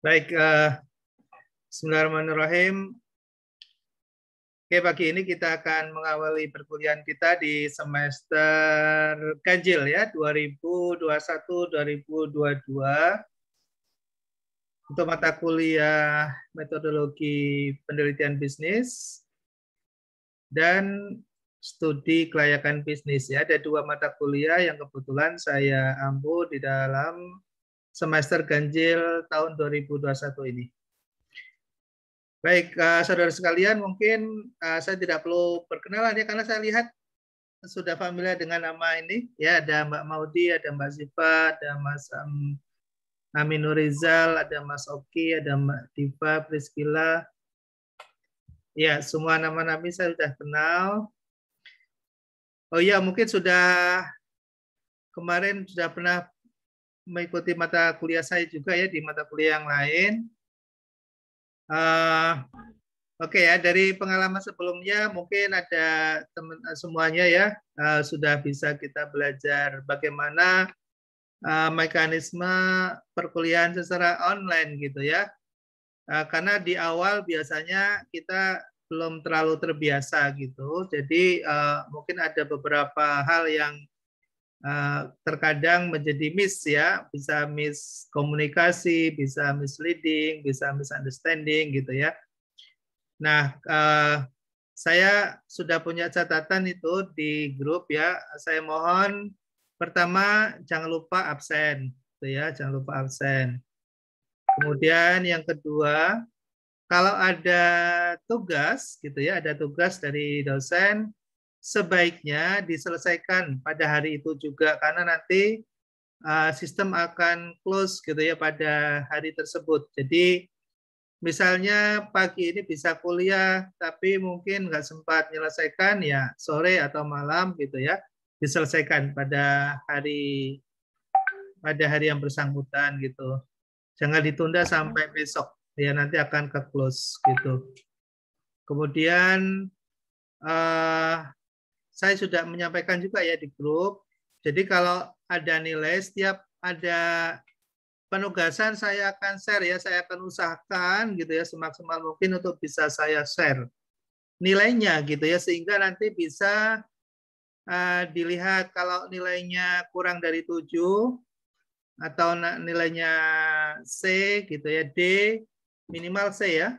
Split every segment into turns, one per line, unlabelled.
Baik, bismillahirrahmanirrahim. Oke, pagi ini kita akan mengawali perkuliahan kita di semester ganjil ya, 2021-2022 untuk mata kuliah metodologi penelitian bisnis dan studi kelayakan bisnis ya. Ada dua mata kuliah yang kebetulan saya ampu di dalam semester ganjil tahun 2021 ini. Baik, saudara sekalian, mungkin saya tidak perlu perkenalan ya, karena saya lihat sudah familiar dengan nama ini. Ya, ada Mbak Maudi, ada Mbak Ziva, ada Mas Aminur Rizal, ada Mas Oki, ada Mbak Diva, Priscilla. Ya, semua nama-nama saya sudah kenal. Oh iya, mungkin kemarin sudah pernah mengikuti mata kuliah saya juga ya, di mata kuliah yang lain. Oke ya, dari pengalaman sebelumnya mungkin ada teman semuanya ya sudah bisa kita belajar bagaimana mekanisme perkuliahan secara online gitu ya. Karena di awal biasanya kita belum terlalu terbiasa gitu. Jadi mungkin ada beberapa hal yang terkadang menjadi miss ya, bisa miskomunikasi, bisa misleading, bisa misunderstanding gitu ya. Nah, saya sudah punya catatan itu di grup ya. Saya mohon pertama jangan lupa absen, gitu ya, jangan lupa absen. Kemudian yang kedua, kalau ada tugas gitu ya, ada tugas dari dosen, sebaiknya diselesaikan pada hari itu juga karena nanti sistem akan close gitu ya pada hari tersebut. Jadi misalnya pagi ini bisa kuliah, tapi mungkin nggak sempat menyelesaikan, ya sore atau malam gitu ya, diselesaikan pada hari yang bersangkutan gitu. Jangan ditunda sampai besok, ya nanti akan ke close gitu. Kemudian saya sudah menyampaikan juga ya di grup. Jadi kalau ada nilai, setiap ada penugasan saya akan share ya, saya akan usahakan gitu ya semaksimal mungkin untuk bisa saya share nilainya gitu ya, sehingga nanti bisa dilihat kalau nilainya kurang dari 7 atau nilainya C gitu ya, D minimal C ya.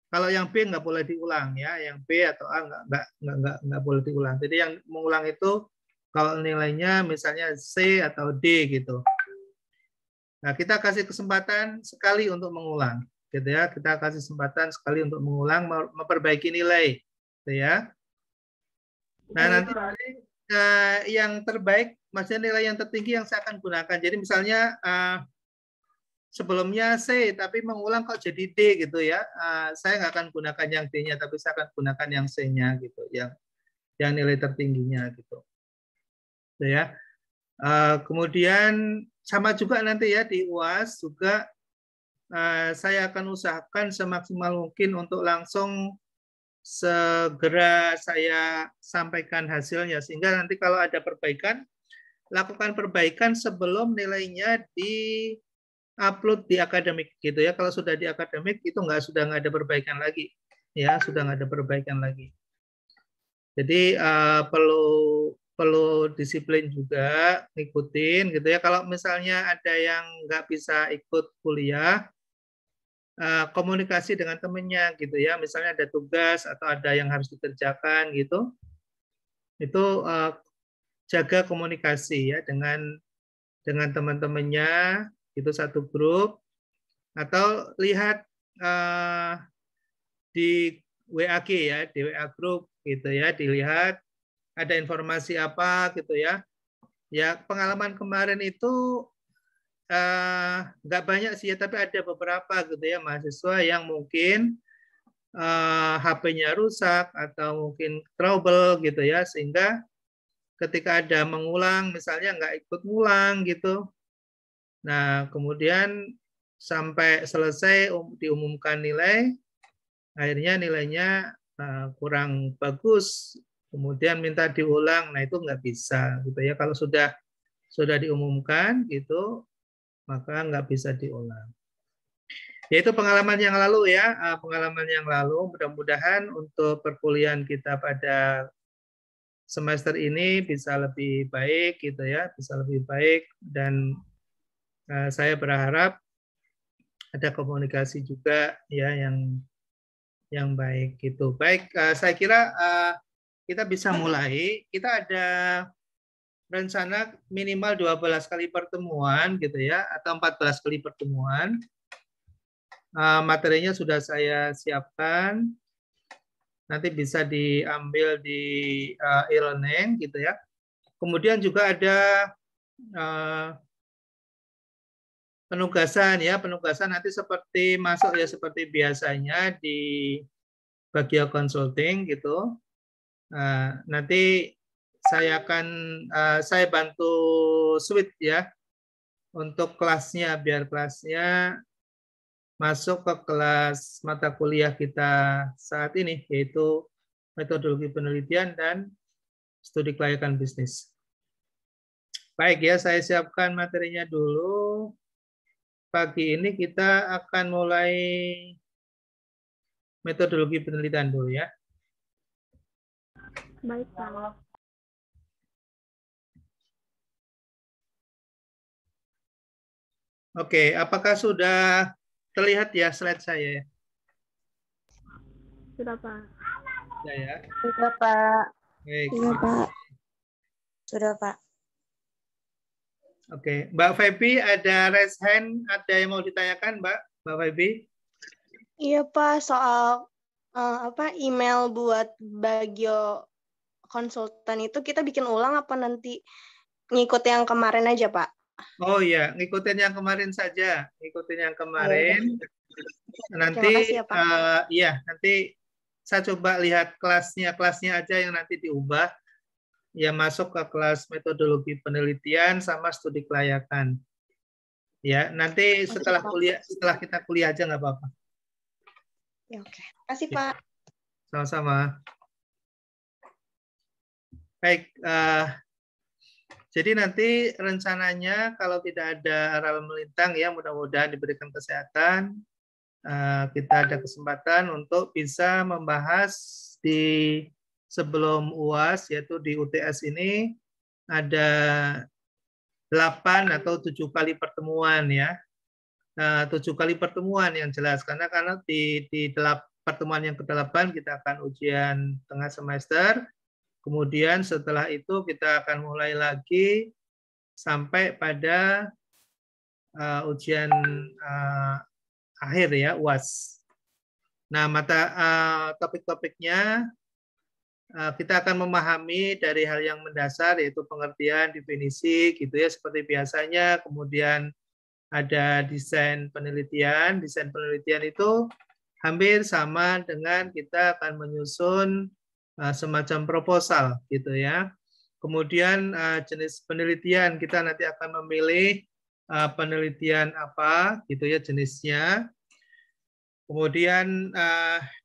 Kalau yang B nggak boleh diulang ya, yang B atau A nggak boleh diulang. Jadi yang mengulang itu kalau nilainya misalnya C atau D gitu. Nah, kita kasih kesempatan sekali untuk mengulang, gitu ya. Kita kasih kesempatan sekali untuk mengulang, memperbaiki nilai, gitu ya. Nah, nanti yang terbaik, maksudnya nilai yang tertinggi yang saya akan gunakan. Jadi misalnya sebelumnya C, tapi mengulang kok jadi D gitu ya. Saya nggak akan gunakan yang D-nya, tapi saya akan gunakan yang C-nya gitu, yang nilai tertingginya gitu. Gitu ya. Kemudian sama juga nanti ya di UAS juga saya akan usahakan semaksimal mungkin untuk langsung segera saya sampaikan hasilnya, sehingga nanti kalau ada perbaikan, lakukan perbaikan sebelum nilainya di-upload di akademik gitu ya. Kalau sudah di akademik itu sudah nggak ada perbaikan lagi ya, sudah nggak ada perbaikan lagi. Jadi perlu disiplin juga, ngikutin gitu ya. Kalau misalnya ada yang nggak bisa ikut kuliah, komunikasi dengan temennya gitu ya, misalnya ada tugas atau ada yang harus dikerjakan gitu, itu jaga komunikasi ya dengan teman-temannya, itu satu grup, atau lihat di WAG ya, di WA group gitu ya, dilihat ada informasi apa gitu ya. Ya pengalaman kemarin itu nggak banyak sih ya, tapi ada beberapa gitu ya mahasiswa yang mungkin HP-nya rusak atau mungkin trouble gitu ya, sehingga ketika ada mengulang misalnya nggak ikut ngulang gitu. Nah kemudian sampai selesai diumumkan nilai, akhirnya nilainya kurang bagus, kemudian minta diulang, nah itu nggak bisa gitu ya. Kalau sudah diumumkan gitu, maka nggak bisa diulang. Yaitu pengalaman yang lalu ya, pengalaman yang lalu. Mudah-mudahan untuk perkuliahan kita pada semester ini bisa lebih baik gitu ya, bisa lebih baik, dan saya berharap ada komunikasi juga ya yang baik gitu. Baik, saya kira kita bisa mulai. Kita ada rencana minimal 12 kali pertemuan gitu ya, atau 14 kali pertemuan. Materinya sudah saya siapkan. Nanti bisa diambil di e-learning gitu ya. Kemudian juga ada penugasan ya, penugasan nanti seperti masuk ya seperti biasanya di Bagio Consulting gitu. Nanti saya akan saya bantu switch ya untuk kelasnya, biar kelasnya masuk ke kelas mata kuliah kita saat ini, yaitu metodologi penelitian dan studi kelayakan bisnis. Baik ya, saya siapkan materinya dulu. Pagi ini kita akan mulai metodologi penelitian dulu ya.
Baik, Pak.
Oke, apakah sudah terlihat ya slide saya?
Sudah, Pak.
Ya.
Sudah, Pak.
Baik.
Sudah, Pak.
Sudah, Pak.
Oke, Mbak Feby ada raise hand, ada yang mau ditanyakan, Mbak Feby?
Iya, Pak, soal email buat Bagio konsultan itu kita bikin ulang apa nanti ngikut yang kemarin aja, Pak?
Oh iya, ngikutin yang kemarin saja, ngikutin yang kemarin. Nanti
Terima kasih ya, Pak.
nanti saya coba lihat kelasnya aja yang nanti diubah. Ya, masuk ke kelas metodologi penelitian sama studi kelayakan. Ya, nanti setelah kita kuliah aja nggak apa-apa.
Ya, oke. Terima kasih, Pak.
Sama-sama. Baik, jadi nanti rencananya kalau tidak ada aral melintang ya, mudah-mudahan diberikan kesehatan, kita ada kesempatan untuk bisa membahas di sebelum UAS, yaitu di UTS ini ada 8 atau 7 kali pertemuan ya. 7 kali pertemuan yang jelas, karena di pertemuan yang ke-8 kita akan ujian tengah semester. Kemudian setelah itu kita akan mulai lagi sampai pada ujian akhir ya, UAS. Nah, topik-topiknya kita akan memahami dari hal yang mendasar, yaitu pengertian, definisi, gitu ya, seperti biasanya. Kemudian ada desain penelitian. Desain penelitian itu hampir sama dengan kita akan menyusun semacam proposal, gitu ya. Kemudian jenis penelitian, kita nanti akan memilih penelitian apa, gitu ya, jenisnya. Kemudian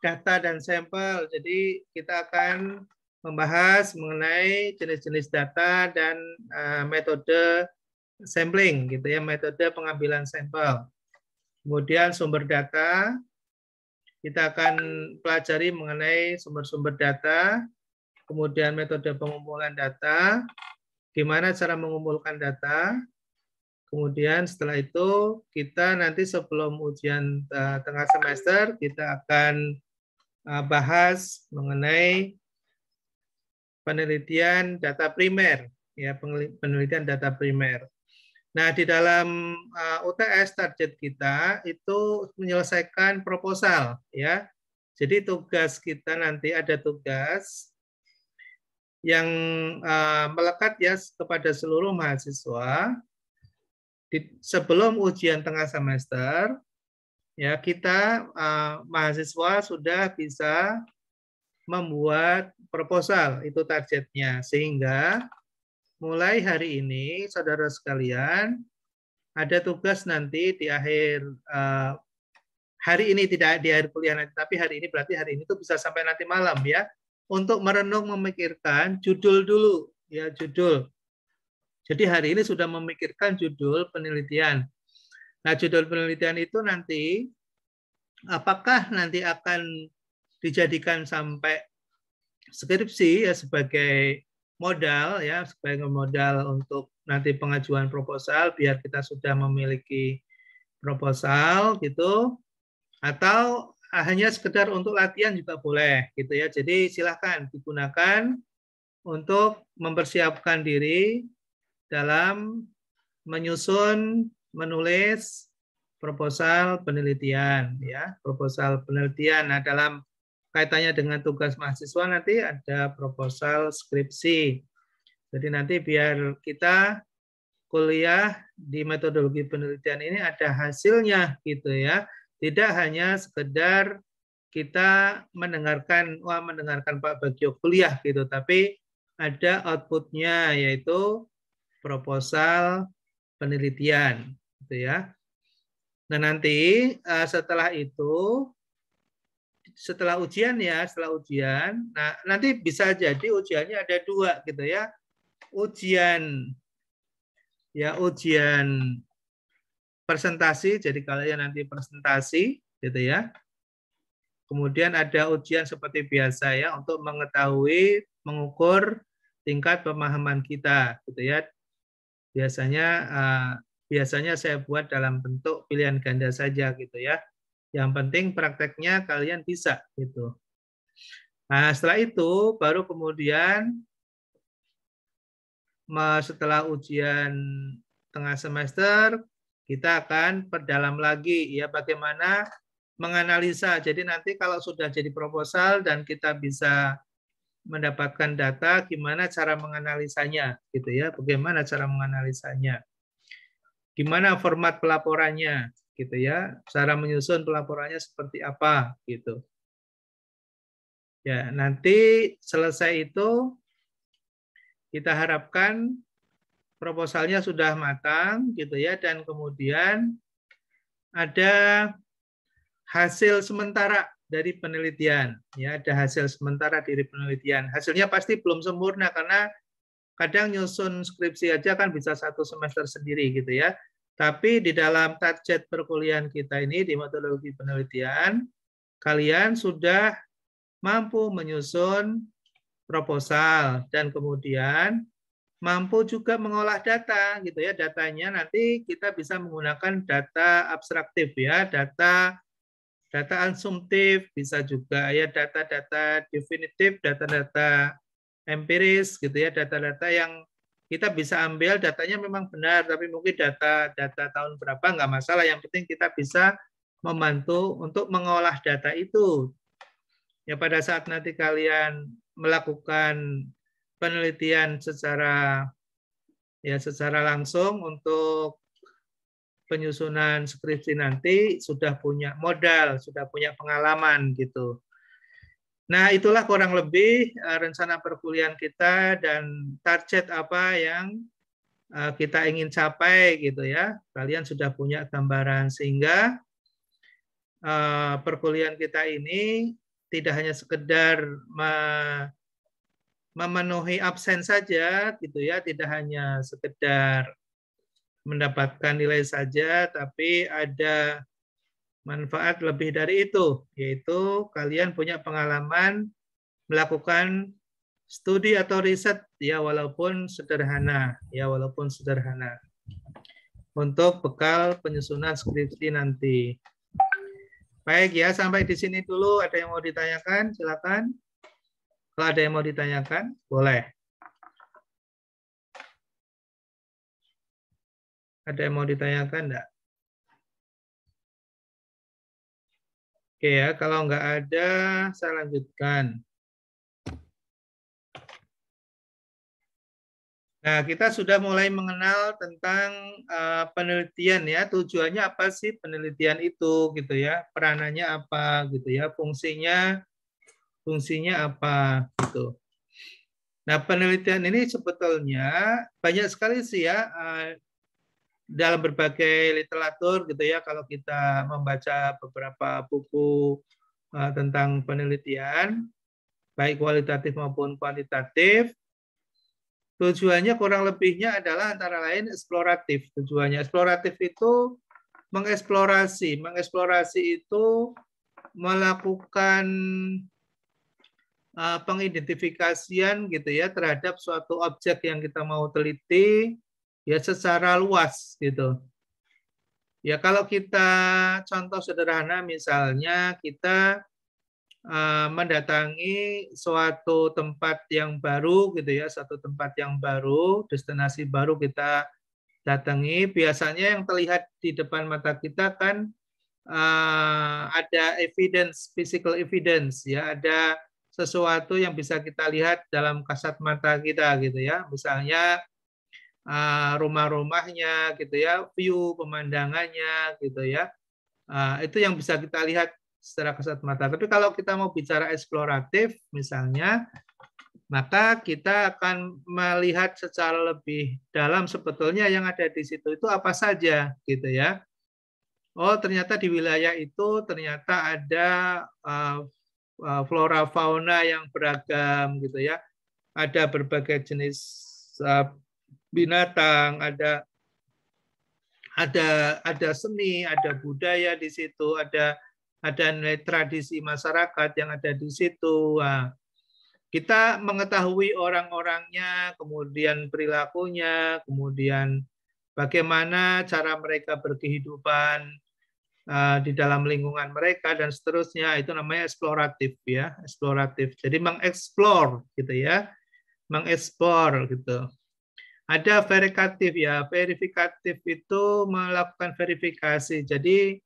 data dan sampel. Jadi kita akan membahas mengenai jenis-jenis data dan metode sampling, gitu ya, metode pengambilan sampel. Kemudian sumber data, kita akan pelajari mengenai sumber-sumber data. Kemudian metode pengumpulan data, gimana cara mengumpulkan data. Kemudian setelah itu kita nanti sebelum ujian tengah semester kita akan bahas mengenai penelitian data primer, ya, penelitian data primer. Nah, di dalam UTS target kita itu menyelesaikan proposal, ya. Jadi tugas kita nanti ada tugas yang melekat ya kepada seluruh mahasiswa. Sebelum ujian tengah semester, ya kita mahasiswa sudah bisa membuat proposal, itu targetnya. Sehingga mulai hari ini, saudara sekalian, ada tugas nanti di akhir hari ini, tidak di akhir kuliah nanti, tapi hari ini berarti hari ini itu bisa sampai nanti malam ya, untuk merenung memikirkan judul dulu, ya, judul. Jadi hari ini sudah memikirkan judul penelitian. Nah, judul penelitian itu nanti apakah nanti akan dijadikan sampai skripsi ya sebagai modal ya, sebagai modal untuk nanti pengajuan proposal biar kita sudah memiliki proposal gitu, atau hanya sekedar untuk latihan juga boleh gitu ya. Jadi silahkan digunakan untuk mempersiapkan diri dalam menyusun, menulis proposal penelitian ya, proposal penelitian. Nah, dalam kaitannya dengan tugas mahasiswa nanti ada proposal skripsi. Jadi nanti biar kita kuliah di metodologi penelitian ini ada hasilnya gitu ya. Tidak hanya sekedar kita mendengarkan Pak Bagio kuliah gitu, tapi ada outputnya yaitu proposal penelitian gitu ya. Nah, nanti setelah itu setelah ujian, nah nanti bisa jadi ujiannya ada dua gitu ya. Ujian presentasi, jadi kalian nanti presentasi gitu ya. Kemudian ada ujian seperti biasa ya untuk mengetahui, mengukur tingkat pemahaman kita gitu ya. Biasanya saya buat dalam bentuk pilihan ganda saja gitu ya. Yang penting prakteknya kalian bisa gitu. Nah, setelah itu baru kemudian setelah ujian tengah semester kita akan perdalam lagi ya bagaimana menganalisa. Jadi nanti kalau sudah jadi proposal dan kita bisa mendapatkan data, gimana cara menganalisanya gitu ya. Bagaimana cara menganalisanya? Gimana format pelaporannya gitu ya. Cara menyusun pelaporannya seperti apa gitu. Ya, nanti selesai itu kita harapkan proposalnya sudah matang gitu ya, dan kemudian ada hasil sementara dari penelitian ya, ada hasil sementara dari penelitian. Hasilnya pasti belum sempurna karena kadang nyusun skripsi aja kan bisa 1 semester sendiri gitu ya. Tapi di dalam target perkuliahan kita ini di metodologi penelitian, kalian sudah mampu menyusun proposal dan kemudian mampu juga mengolah data gitu ya. Datanya nanti kita bisa menggunakan data abstraktif ya, data asumtif, bisa juga ya data-data definitif, data-data empiris gitu ya, data-data yang kita bisa ambil datanya memang benar, tapi mungkin data tahun berapa nggak masalah. Yang penting kita bisa membantu untuk mengolah data itu. Ya pada saat nanti kalian melakukan penelitian secara langsung untuk penyusunan skripsi nanti sudah punya modal, sudah punya pengalaman gitu. Nah, itulah kurang lebih rencana perkuliahan kita dan target apa yang kita ingin capai gitu ya. Kalian sudah punya gambaran sehingga perkuliahan kita ini tidak hanya sekedar memenuhi absen saja gitu ya, tidak hanya sekedar mendapatkan nilai saja, tapi ada manfaat lebih dari itu, yaitu kalian punya pengalaman melakukan studi atau riset ya walaupun sederhana untuk bekal penyusunan skripsi nanti. Baik ya, sampai di sini dulu. Ada yang mau ditanyakan? Silakan. Kalau ada yang mau ditanyakan, boleh. Ada yang mau ditanyakan enggak? Oke ya, kalau enggak ada, saya lanjutkan. Nah, kita sudah mulai mengenal tentang penelitian ya. Tujuannya apa sih penelitian itu gitu ya? Peranannya apa gitu ya? Fungsinya apa gitu. Nah, penelitian ini sebetulnya banyak sekali sih ya dalam berbagai literatur gitu ya. Kalau kita membaca beberapa buku tentang penelitian, baik kualitatif maupun kuantitatif, tujuannya kurang lebihnya adalah antara lain eksploratif. Tujuannya eksploratif itu mengeksplorasi itu melakukan pengidentifikasian gitu ya terhadap suatu objek yang kita mau teliti ya secara luas gitu. Ya kalau kita contoh sederhana misalnya kita mendatangi suatu tempat yang baru gitu ya, satu tempat yang baru, destinasi baru kita datangi, biasanya yang terlihat di depan mata kita kan ada evidence, physical evidence ya, ada sesuatu yang bisa kita lihat dalam kasat mata kita gitu ya, misalnya rumah-rumahnya gitu ya, view pemandangannya gitu ya, itu yang bisa kita lihat secara kasat mata. Tapi kalau kita mau bicara eksploratif misalnya, maka kita akan melihat secara lebih dalam sebetulnya yang ada di situ itu apa saja gitu ya. Oh, ternyata di wilayah itu ternyata ada flora fauna yang beragam gitu ya. Ada berbagai jenis binatang, ada seni, ada budaya di situ, ada nilai tradisi masyarakat yang ada di situ. Nah, kita mengetahui orang-orangnya, kemudian perilakunya, kemudian bagaimana cara mereka berkehidupan di dalam lingkungan mereka dan seterusnya, itu namanya eksploratif ya, eksploratif. Jadi mengeksplor gitu ya, mengeksplor gitu. Ada verifikatif ya, verifikatif itu melakukan verifikasi. Jadi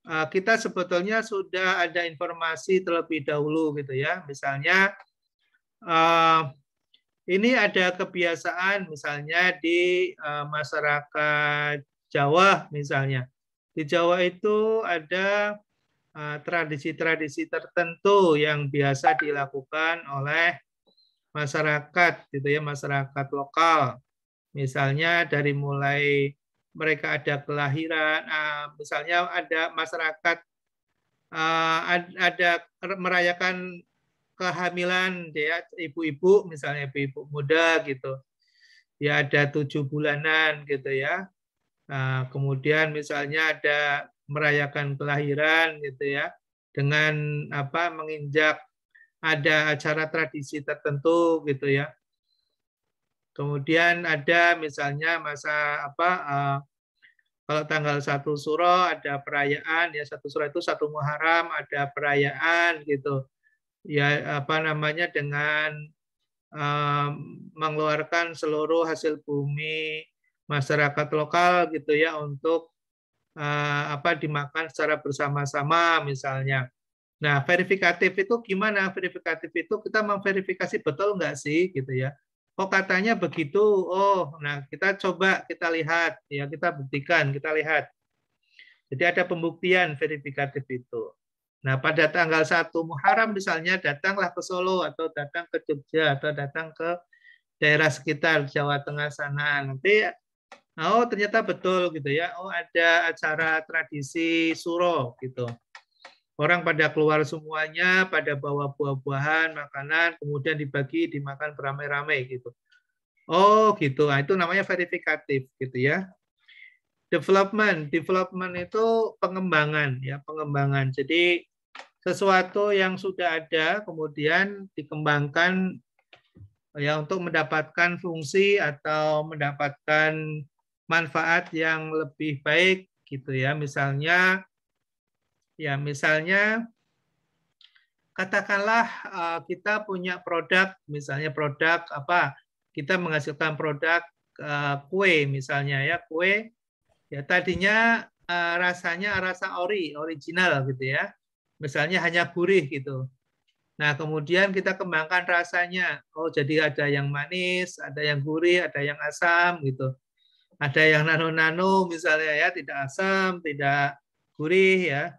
kita sebetulnya sudah ada informasi terlebih dahulu gitu ya. Misalnya ini ada kebiasaan misalnya di masyarakat Jawa misalnya. Di Jawa itu ada tradisi-tradisi tertentu yang biasa dilakukan oleh masyarakat gitu ya, masyarakat lokal. Misalnya dari mulai mereka ada kelahiran, misalnya ada masyarakat ada merayakan kehamilan ya ibu-ibu, misalnya ibu-ibu muda gitu. Ya ada 7 bulanan gitu ya. Nah, kemudian misalnya ada merayakan kelahiran gitu ya dengan apa menginjak ada acara tradisi tertentu gitu ya. Kemudian ada misalnya masa apa kalau tanggal 1 Suro ada perayaan ya, 1 Suro itu 1 Muharram ada perayaan gitu. Ya apa namanya dengan mengeluarkan seluruh hasil bumi masyarakat lokal gitu ya untuk apa dimakan secara bersama-sama misalnya. Nah, verifikatif itu gimana? Verifikatif itu kita memverifikasi betul nggak sih gitu ya. Oh katanya begitu. Oh, nah kita coba kita lihat ya, kita buktikan, kita lihat. Jadi ada pembuktian verifikatif itu. Nah, pada tanggal 1 Muharram misalnya datanglah ke Solo atau datang ke Jogja atau datang ke daerah sekitar Jawa Tengah sana. Nanti oh ternyata betul gitu ya. Oh ada acara tradisi Suro gitu. Orang pada keluar semuanya, pada bawa buah-buahan, makanan, kemudian dibagi, dimakan beramai-ramai gitu. Oh gitu, nah, itu namanya verifikatif gitu ya. Development itu pengembangan ya, pengembangan. Jadi sesuatu yang sudah ada kemudian dikembangkan ya untuk mendapatkan fungsi atau mendapatkan manfaat yang lebih baik gitu ya. Misalnya katakanlah kita punya produk, misalnya produk apa? Kita menghasilkan produk kue misalnya ya, kue ya tadinya rasanya rasa original gitu ya. Misalnya hanya gurih gitu. Nah, kemudian kita kembangkan rasanya. Oh, jadi ada yang manis, ada yang gurih, ada yang asam gitu. Ada yang nano-nano misalnya ya, tidak asam, tidak gurih ya.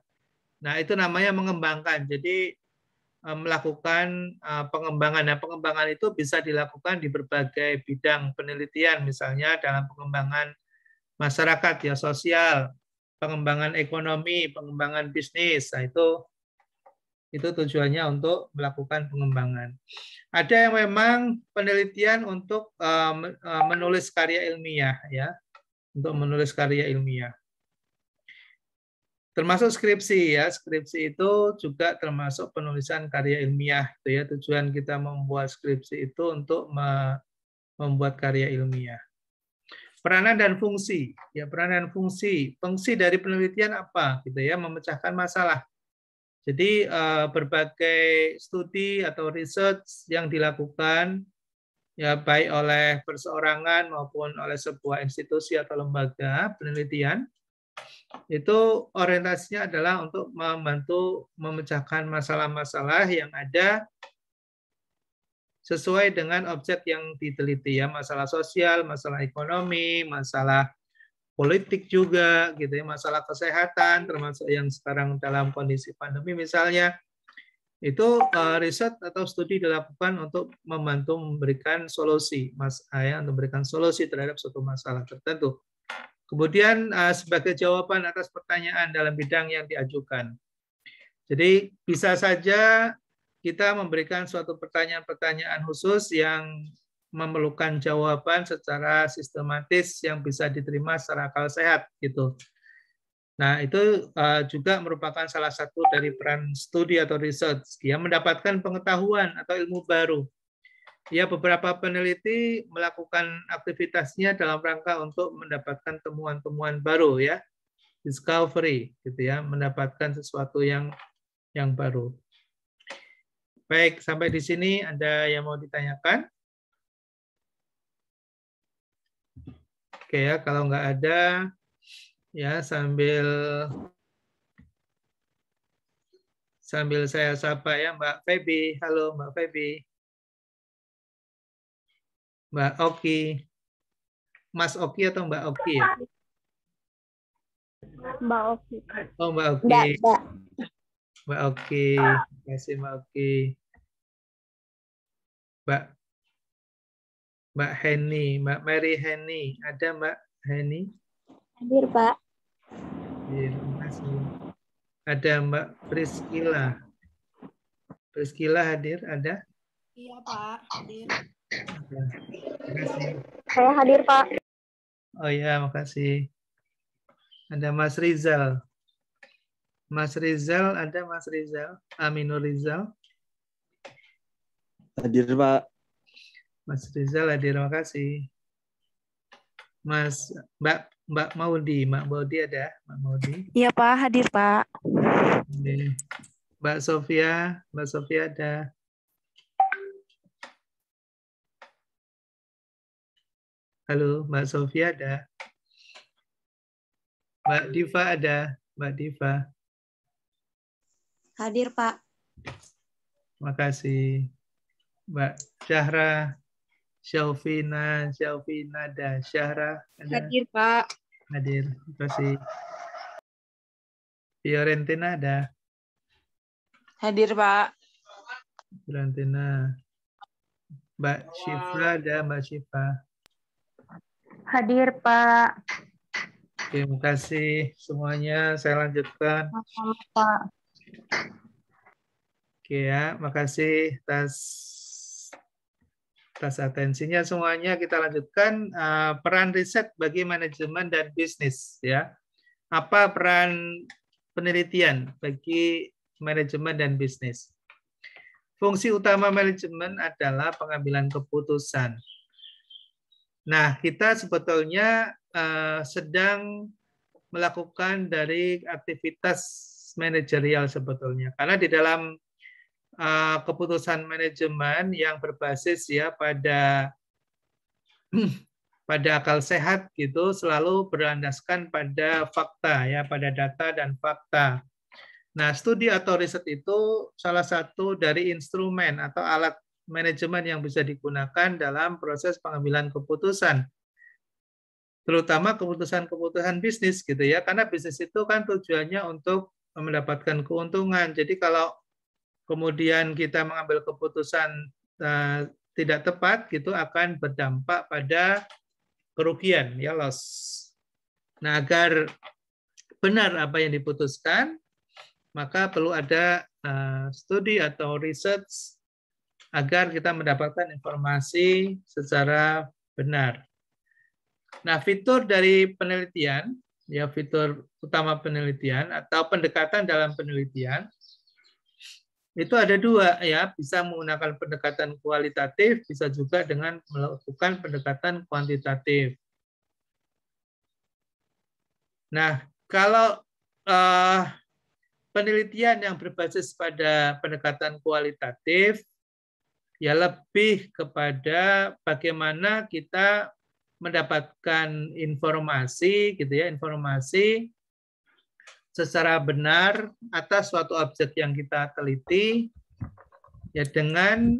Nah, itu namanya mengembangkan. Jadi melakukan pengembangan. Nah, pengembangan itu bisa dilakukan di berbagai bidang penelitian, misalnya dalam pengembangan masyarakat ya, sosial, pengembangan ekonomi, pengembangan bisnis. Nah, itu tujuannya untuk melakukan pengembangan. Ada yang memang penelitian untuk menulis karya ilmiah ya, untuk menulis karya ilmiah. Termasuk skripsi ya, skripsi itu juga termasuk penulisan karya ilmiah itu ya. Tujuan kita membuat skripsi itu untuk membuat karya ilmiah. Peranan dan fungsi, ya peranan dan fungsi. Fungsi dari penelitian apa gitu ya, memecahkan masalah. Jadi berbagai studi atau research yang dilakukan ya baik oleh perseorangan maupun oleh sebuah institusi atau lembaga penelitian itu orientasinya adalah untuk membantu memecahkan masalah-masalah yang ada sesuai dengan objek yang diteliti ya, masalah sosial, masalah ekonomi, masalah politik juga gitu ya, masalah kesehatan termasuk yang sekarang dalam kondisi pandemi misalnya. Itu riset atau studi dilakukan untuk membantu memberikan solusi untuk memberikan solusi terhadap suatu masalah tertentu. Kemudian sebagai jawaban atas pertanyaan dalam bidang yang diajukan. Jadi bisa saja kita memberikan suatu pertanyaan-pertanyaan khusus yang memerlukan jawaban secara sistematis yang bisa diterima secara akal sehat gitu. Nah, itu juga merupakan salah satu dari peran studi atau research, dia mendapatkan pengetahuan atau ilmu baru. Ya, beberapa peneliti melakukan aktivitasnya dalam rangka untuk mendapatkan temuan-temuan baru ya, discovery gitu ya, mendapatkan sesuatu yang baru. Baik, sampai di sini ada yang mau ditanyakan? Oke ya, kalau nggak ada ya sambil saya sapa ya Mbak Feby. Halo Mbak Feby. Mbak Oki. Mas Oki atau Mbak Oki ya?
Mbak Oki.
Oh Mbak Oki. Mbak Oki. Terima kasih Mbak Oki. Mbak Heni, Mbak Mary Heni. Ada Mbak Heni?
Hadir, Pak.
Terima kasih. Ada Mbak Priscilla. Priscilla hadir? Ada?
Iya Pak, hadir.
Terima kasih.
Saya hadir, Pak.
Oh ya, makasih. Ada Mas Rizal. Mas Rizal, ada Mas Rizal? Aminur Rizal?
Hadir, Pak.
Mas Rizal hadir, makasih. Mbak Maudi, Mbak Maudi ada? Mbak Maudi?
Iya Pak, hadir Pak.
Mbak Sofia ada? Halo, Mbak Sofia ada? Mbak Diva ada? Mbak Diva?
Hadir Pak.
Makasih. Mbak Syahra, Syaufina ada? Syahra ada?
Hadir Pak.
Hadir, terima kasih. Fiorentina ada?
Hadir Pak.
Fiorentina. Mbak Syifa ada? Mbak Syifa?
Hadir, Pak.
Terima kasih semuanya. Saya lanjutkan.
Pak.
Oke ya, makasih atas atensinya semuanya. Kita lanjutkan peran riset bagi manajemen dan bisnis ya. Apa peran penelitian bagi manajemen dan bisnis? Fungsi utama manajemen adalah pengambilan keputusan. Nah, kita sebetulnya sedang melakukan dari aktivitas manajerial sebetulnya. Karena di dalam keputusan manajemen yang berbasis ya pada akal sehat gitu selalu berlandaskan pada fakta ya, pada data dan fakta. Nah, studi atau riset itu salah satu dari instrumen atau alat manajemen yang bisa digunakan dalam proses pengambilan keputusan. Terutama keputusan-keputusan bisnis gitu ya. Karena bisnis itu kan tujuannya untuk mendapatkan keuntungan. Jadi kalau kemudian kita mengambil keputusan tidak tepat gitu akan berdampak pada kerugian ya, loss. Nah, agar benar apa yang diputuskan, maka perlu ada studi atau research agar kita mendapatkan informasi secara benar. Nah, fitur dari penelitian ya fitur utama penelitian atau pendekatan dalam penelitian itu ada dua ya, bisa menggunakan pendekatan kualitatif, bisa juga dengan melakukan pendekatan kuantitatif. Nah, kalau penelitian yang berbasis pada pendekatan kualitatif ya lebih kepada bagaimana kita mendapatkan informasi gitu ya, informasi secara benar atas suatu objek yang kita teliti ya dengan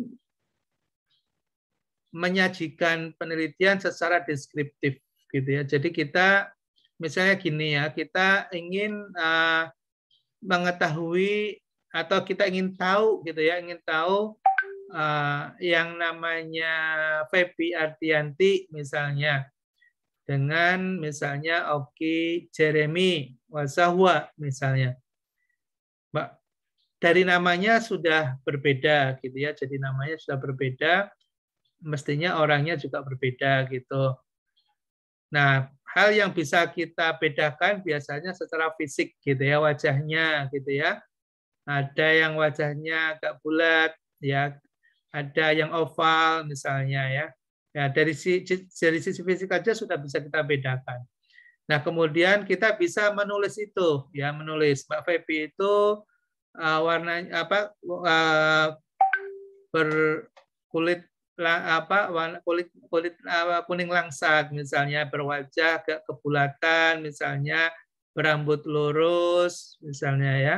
menyajikan penelitian secara deskriptif gitu ya. Jadi kita misalnya gini ya, kita ingin mengetahui atau kita ingin tahu gitu ya, ingin tahu yang namanya Feby Ardianti misalnya dengan misalnya Oki Jeremy Wasahwa misalnya. Mbak, dari namanya sudah berbeda gitu ya. Jadi namanya sudah berbeda, mestinya orangnya juga berbeda gitu. Nah, hal yang bisa kita bedakan biasanya secara fisik gitu ya, wajahnya gitu ya. Ada yang wajahnya agak bulat ya, ada yang oval misalnya ya. Ya, dari sisi fisik aja sudah bisa kita bedakan. Nah, kemudian kita bisa menulis itu, ya menulis Mbak Feby itu warnanya apa berkulit kulit kuning langsat misalnya, berwajah agak kebulatan misalnya, berambut lurus misalnya ya.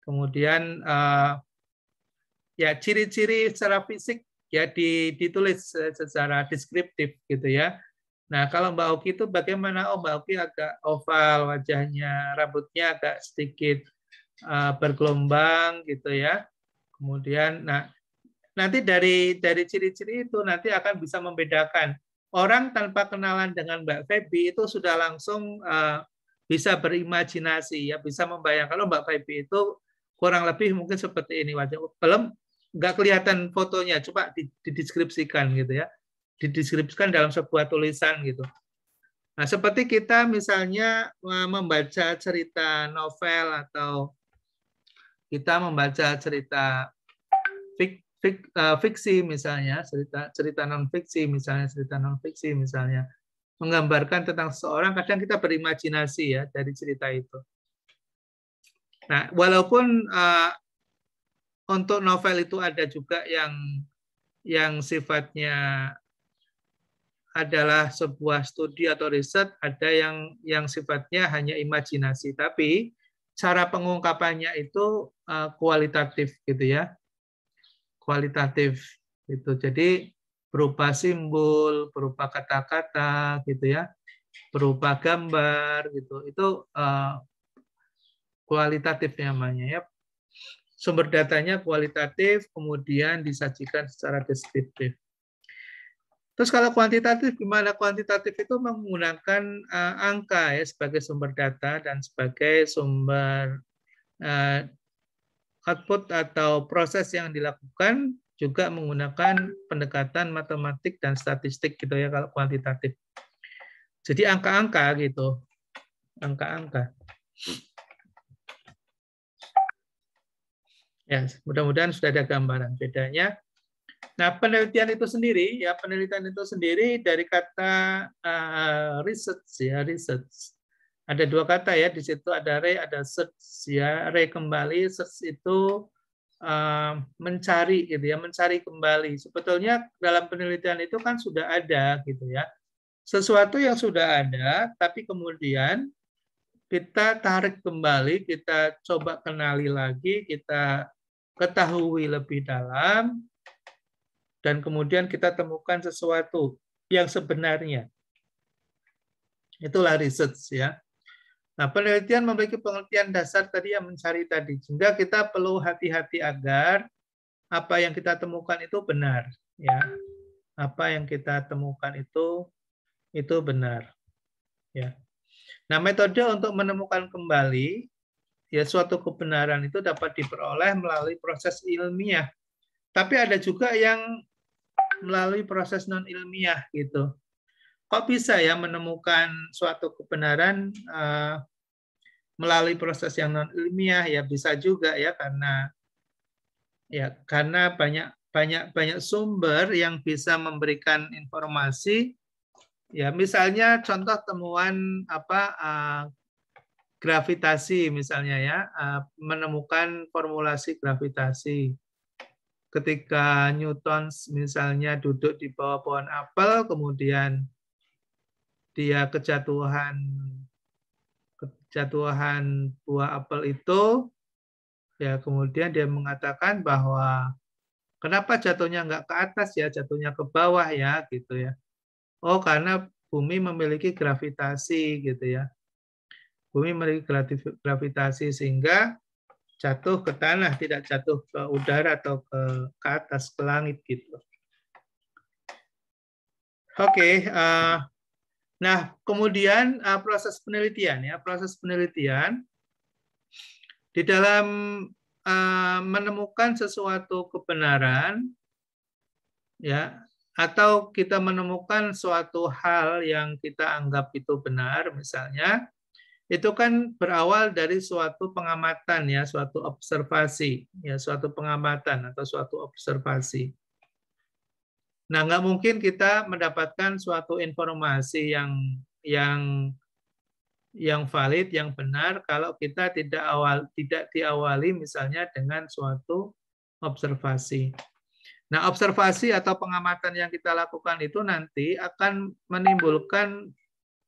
Kemudian ya ciri-ciri secara fisik ya ditulis secara deskriptif gitu ya. Nah, kalau Mbak Oki itu bagaimana? Oh, Mbak Oki agak oval wajahnya, rambutnya agak sedikit bergelombang gitu ya. Kemudian, nah nanti dari ciri-ciri itu nanti akan bisa membedakan orang tanpa kenalan dengan Mbak Feby itu sudah langsung bisa berimajinasi ya, bisa membayangkan kalau Mbak Feby itu kurang lebih mungkin seperti ini wajah. Belum nggak kelihatan fotonya, coba dideskripsikan gitu ya, dideskripsikan dalam sebuah tulisan gitu. Nah, seperti kita misalnya membaca cerita novel atau kita membaca cerita fiksi misalnya, cerita non fiksi misalnya, menggambarkan tentang seseorang, kadang kita berimajinasi ya dari cerita itu. Nah, walaupun untuk novel itu ada juga yang sifatnya adalah sebuah studi atau riset, ada yang sifatnya hanya imajinasi, tapi cara pengungkapannya itu kualitatif gitu ya, kualitatif gitu. Jadi berupa simbol, berupa kata-kata gitu ya, berupa gambar gitu. Itu kualitatif namanya ya. Sumber datanya kualitatif, kemudian disajikan secara deskriptif. Terus kalau kuantitatif gimana? Kuantitatif itu menggunakan angka ya sebagai sumber data dan sebagai sumber output atau proses yang dilakukan juga menggunakan pendekatan matematik dan statistik gitu ya kalau kuantitatif. Jadi angka-angka gitu. Angka-angka. Ya, mudah-mudahan sudah ada gambaran bedanya. Nah, penelitian itu sendiri ya, penelitian itu sendiri dari kata research ya, research. Ada dua kata ya, di situ ada re, ada search ya. Re kembali, search itu mencari gitu ya, mencari kembali. Sebetulnya dalam penelitian itu kan sudah ada gitu ya. Sesuatu yang sudah ada, tapi kemudian kita tarik kembali, kita coba kenali lagi, kita ketahui lebih dalam, dan kemudian kita temukan sesuatu yang sebenarnya. Itulah research ya. Nah, penelitian memiliki pengertian dasar tadi yang mencari tadi. Sehingga kita perlu hati-hati agar apa yang kita temukan itu benar. Ya, apa yang kita temukan itu benar. Ya. Nah, metode untuk menemukan kembali ya suatu kebenaran itu dapat diperoleh melalui proses ilmiah. Tapi ada juga yang melalui proses non ilmiah gitu. kok bisa ya menemukan suatu kebenaran melalui proses yang non ilmiah? Ya bisa juga ya, karena banyak sumber yang bisa memberikan informasi. Ya, misalnya contoh temuan gravitasi misalnya ya, menemukan formulasi gravitasi. Ketika Newton misalnya duduk di bawah pohon apel, kemudian dia kejatuhan buah apel itu, ya kemudian dia mengatakan bahwa kenapa jatuhnya nggak ke atas ya, jatuhnya ke bawah ya, gitu ya. Oh, karena bumi memiliki gravitasi gitu ya. Bumi memiliki gravitasi sehingga jatuh ke tanah, tidak jatuh ke udara atau ke atas, ke langit gitu. Oke, nah kemudian proses penelitian ya, proses penelitian di dalam menemukan sesuatu kebenaran ya, atau kita menemukan suatu hal yang kita anggap itu benar misalnya, itu kan berawal dari suatu pengamatan ya, suatu observasi ya, suatu pengamatan atau suatu observasi. Nah, nggak mungkin kita mendapatkan suatu informasi yang valid, yang benar kalau kita tidak diawali misalnya dengan suatu observasi. Nah, observasi atau pengamatan yang kita lakukan itu nanti akan menimbulkan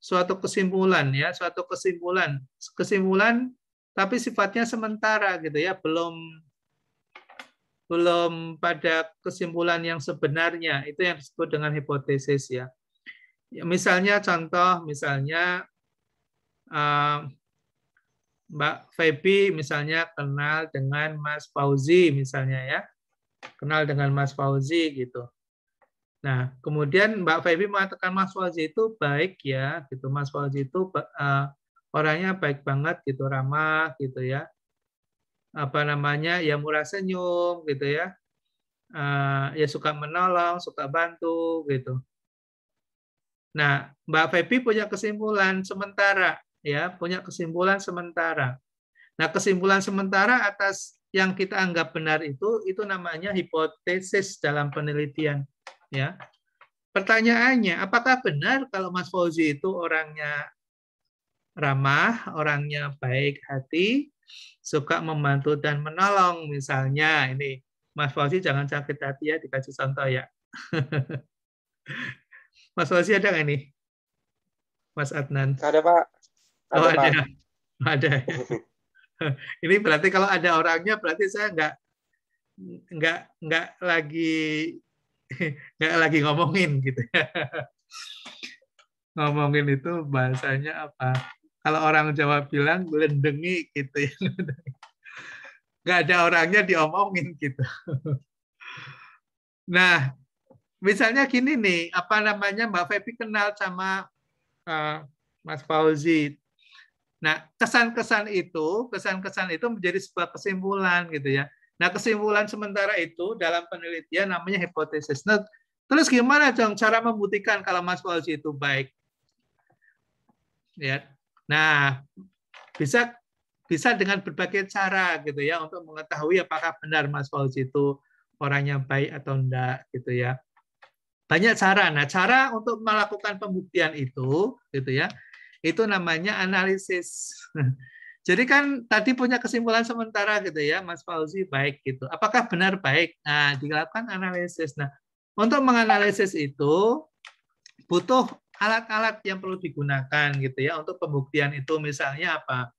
suatu kesimpulan ya, suatu kesimpulan tapi sifatnya sementara gitu ya, belum pada kesimpulan yang sebenarnya. Itu yang disebut dengan hipotesis ya. Misalnya Mbak Feby misalnya kenal dengan Mas Fauzi misalnya ya, kenal dengan Mas Fauzi gitu. Nah, kemudian Mbak Feby mengatakan Mas Fauzi itu baik ya, gitu. Mas Fauzi itu orangnya baik banget gitu, ramah gitu ya. Ya murah senyum gitu ya. Ya suka menolong, suka bantu gitu. Nah, Mbak Feby punya kesimpulan sementara ya, punya kesimpulan sementara. Nah, kesimpulan sementara atas yang kita anggap benar itu namanya hipotesis dalam penelitian ya. Pertanyaannya, apakah benar kalau Mas Fauzi itu orangnya ramah, orangnya baik hati, suka membantu dan menolong misalnya? Ini Mas Fauzi jangan sakit hati ya, dikasih contoh ya. Mas Fauzi ada nggak nih? Mas Adnan?
Ada, Pak.
Oh,
Pak.
Ada. Ini berarti kalau ada orangnya berarti saya nggak lagi ngomongin gitu ya. Ngomongin itu bahasanya apa? Kalau orang Jawa bilang belendengi gitu ya. Nggak ada orangnya diomongin gitu. Nah, misalnya gini nih, Mbak Feby kenal sama Mas Fauzi. Nah, kesan-kesan itu menjadi sebuah kesimpulan gitu ya. Nah, kesimpulan sementara itu dalam penelitian namanya hipotesis. Nah, terus gimana dong cara membuktikan kalau Mas Fauzi itu baik? Ya. Nah, bisa dengan berbagai cara gitu ya untuk mengetahui apakah benar Mas Fauzi itu orangnya baik atau enggak gitu ya. Banyak cara. Nah, cara untuk melakukan pembuktian itu gitu ya, itu namanya analisis. Jadi kan tadi punya kesimpulan sementara gitu ya, Mas Fauzi baik gitu. Apakah benar baik? Nah, dilakukan analisis. Nah, untuk menganalisis itu butuh alat-alat yang perlu digunakan gitu ya untuk pembuktian itu. Misalnya apa?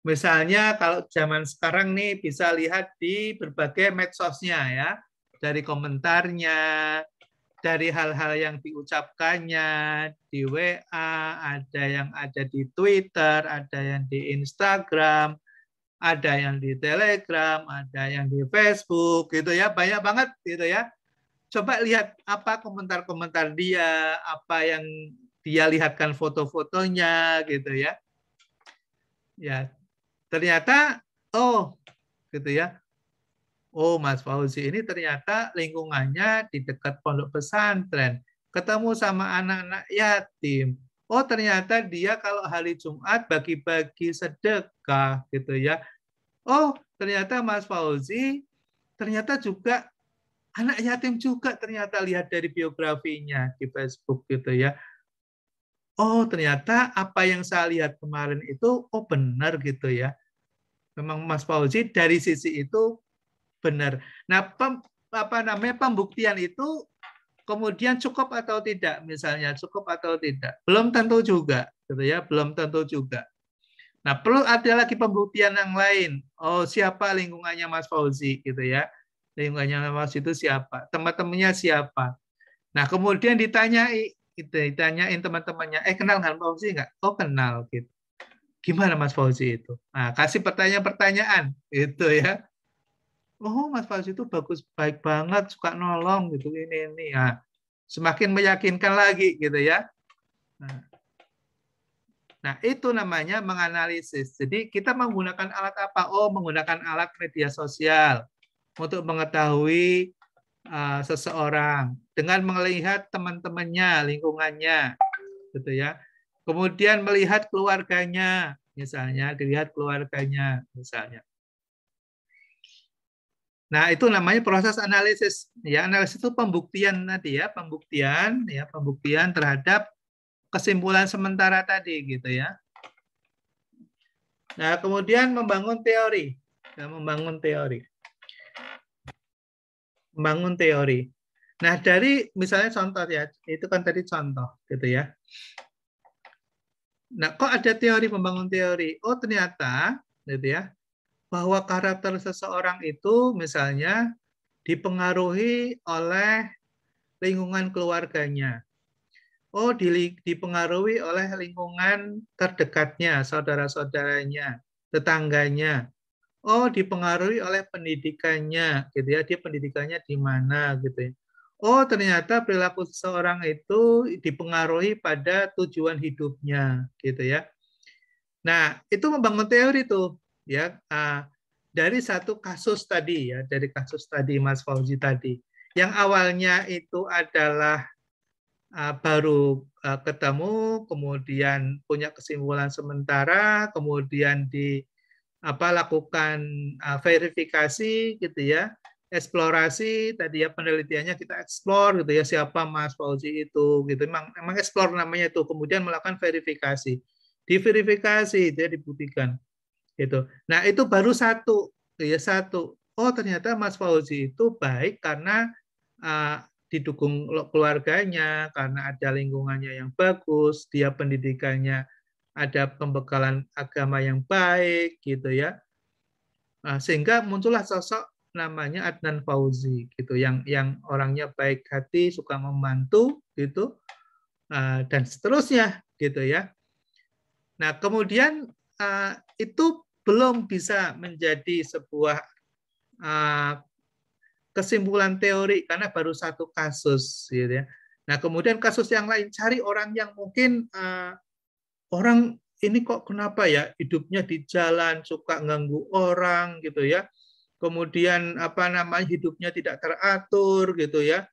Misalnya kalau zaman sekarang nih bisa lihat di berbagai medsosnya ya, dari komentarnya, dari hal-hal yang diucapkannya di WA, ada yang ada di Twitter, ada yang di Instagram, ada yang di Telegram, ada yang di Facebook gitu ya, banyak banget gitu ya. Coba lihat apa komentar-komentar dia, apa yang dia lihatkan foto-fotonya gitu ya. Ya, ternyata gitu ya. Oh, Mas Fauzi ini ternyata lingkungannya di dekat pondok pesantren. ketemu sama anak-anak yatim. Oh, ternyata dia kalau hari Jumat bagi-bagi sedekah gitu ya. Oh, ternyata Mas Fauzi ternyata juga anak yatim juga, ternyata lihat dari biografinya di Facebook gitu ya. Oh, ternyata apa yang saya lihat kemarin itu oh benar gitu ya. Memang Mas Fauzi dari sisi itu benar. Nah, apa namanya pembuktian itu kemudian cukup atau tidak, misalnya cukup atau tidak, belum tentu juga, gitu ya, belum tentu juga. Nah, perlu ada lagi pembuktian yang lain. Oh, siapa lingkungannya Mas Fauzi, gitu ya? Lingkungannya Mas itu siapa? Teman-temannya siapa? Nah, kemudian ditanyain teman-temannya, kenal dengan Fauzi nggak? Oh, kenal, gitu. Gimana Mas Fauzi itu? Nah, kasih pertanyaan-pertanyaan, gitu ya. Oh, Mas Fauzi itu bagus, baik banget, suka nolong gitu ini. Nah, semakin meyakinkan lagi gitu ya. Nah, itu namanya menganalisis. Jadi kita menggunakan alat apa? Oh, menggunakan alat media sosial untuk mengetahui seseorang dengan melihat teman-temannya, lingkungannya, gitu ya. Kemudian melihat keluarganya, misalnya dilihat keluarganya, misalnya. Nah, itu namanya proses analisis. Ya, analisis itu pembuktian tadi ya, pembuktian terhadap kesimpulan sementara tadi gitu ya. Nah, kemudian membangun teori. Membangun teori. Nah, dari misalnya contoh ya, itu kan tadi contoh gitu ya. Nah, kok ada teori membangun teori? Oh, ternyata gitu ya, bahwa karakter seseorang itu misalnya dipengaruhi oleh lingkungan keluarganya. Oh, dipengaruhi oleh lingkungan terdekatnya, saudara-saudaranya, tetangganya. Oh, dipengaruhi oleh pendidikannya, gitu ya. Dia pendidikannya di mana, gitu ya. Oh, ternyata perilaku seseorang itu dipengaruhi pada tujuan hidupnya, gitu ya. Nah, itu membangun teori tuh, ya. Dari satu kasus tadi ya, dari kasus tadi Mas Fauzi tadi. Yang awalnya itu adalah baru ketemu, kemudian punya kesimpulan sementara, kemudian lakukan verifikasi gitu ya, eksplorasi tadi ya, penelitiannya kita eksplor gitu ya, siapa Mas Fauzi itu gitu, memang eksplor namanya itu, kemudian melakukan verifikasi, diverifikasi itu ya, dibuktikan gitu. Nah, itu baru satu ya, satu. Oh, ternyata Mas Fauzi itu baik karena didukung keluarganya, karena ada lingkungannya yang bagus, dia pendidikannya ada pembekalan agama yang baik gitu ya. Sehingga muncullah sosok namanya Adnan Fauzi gitu, yang orangnya baik hati, suka membantu gitu, dan seterusnya gitu ya. Nah, kemudian itu belum bisa menjadi sebuah kesimpulan teori karena baru satu kasus gitu ya. Nah, kemudian kasus yang lain, cari orang yang mungkin orang ini kok kenapa ya hidupnya di jalan, suka ganggu orang gitu ya. Kemudian hidupnya tidak teratur gitu ya.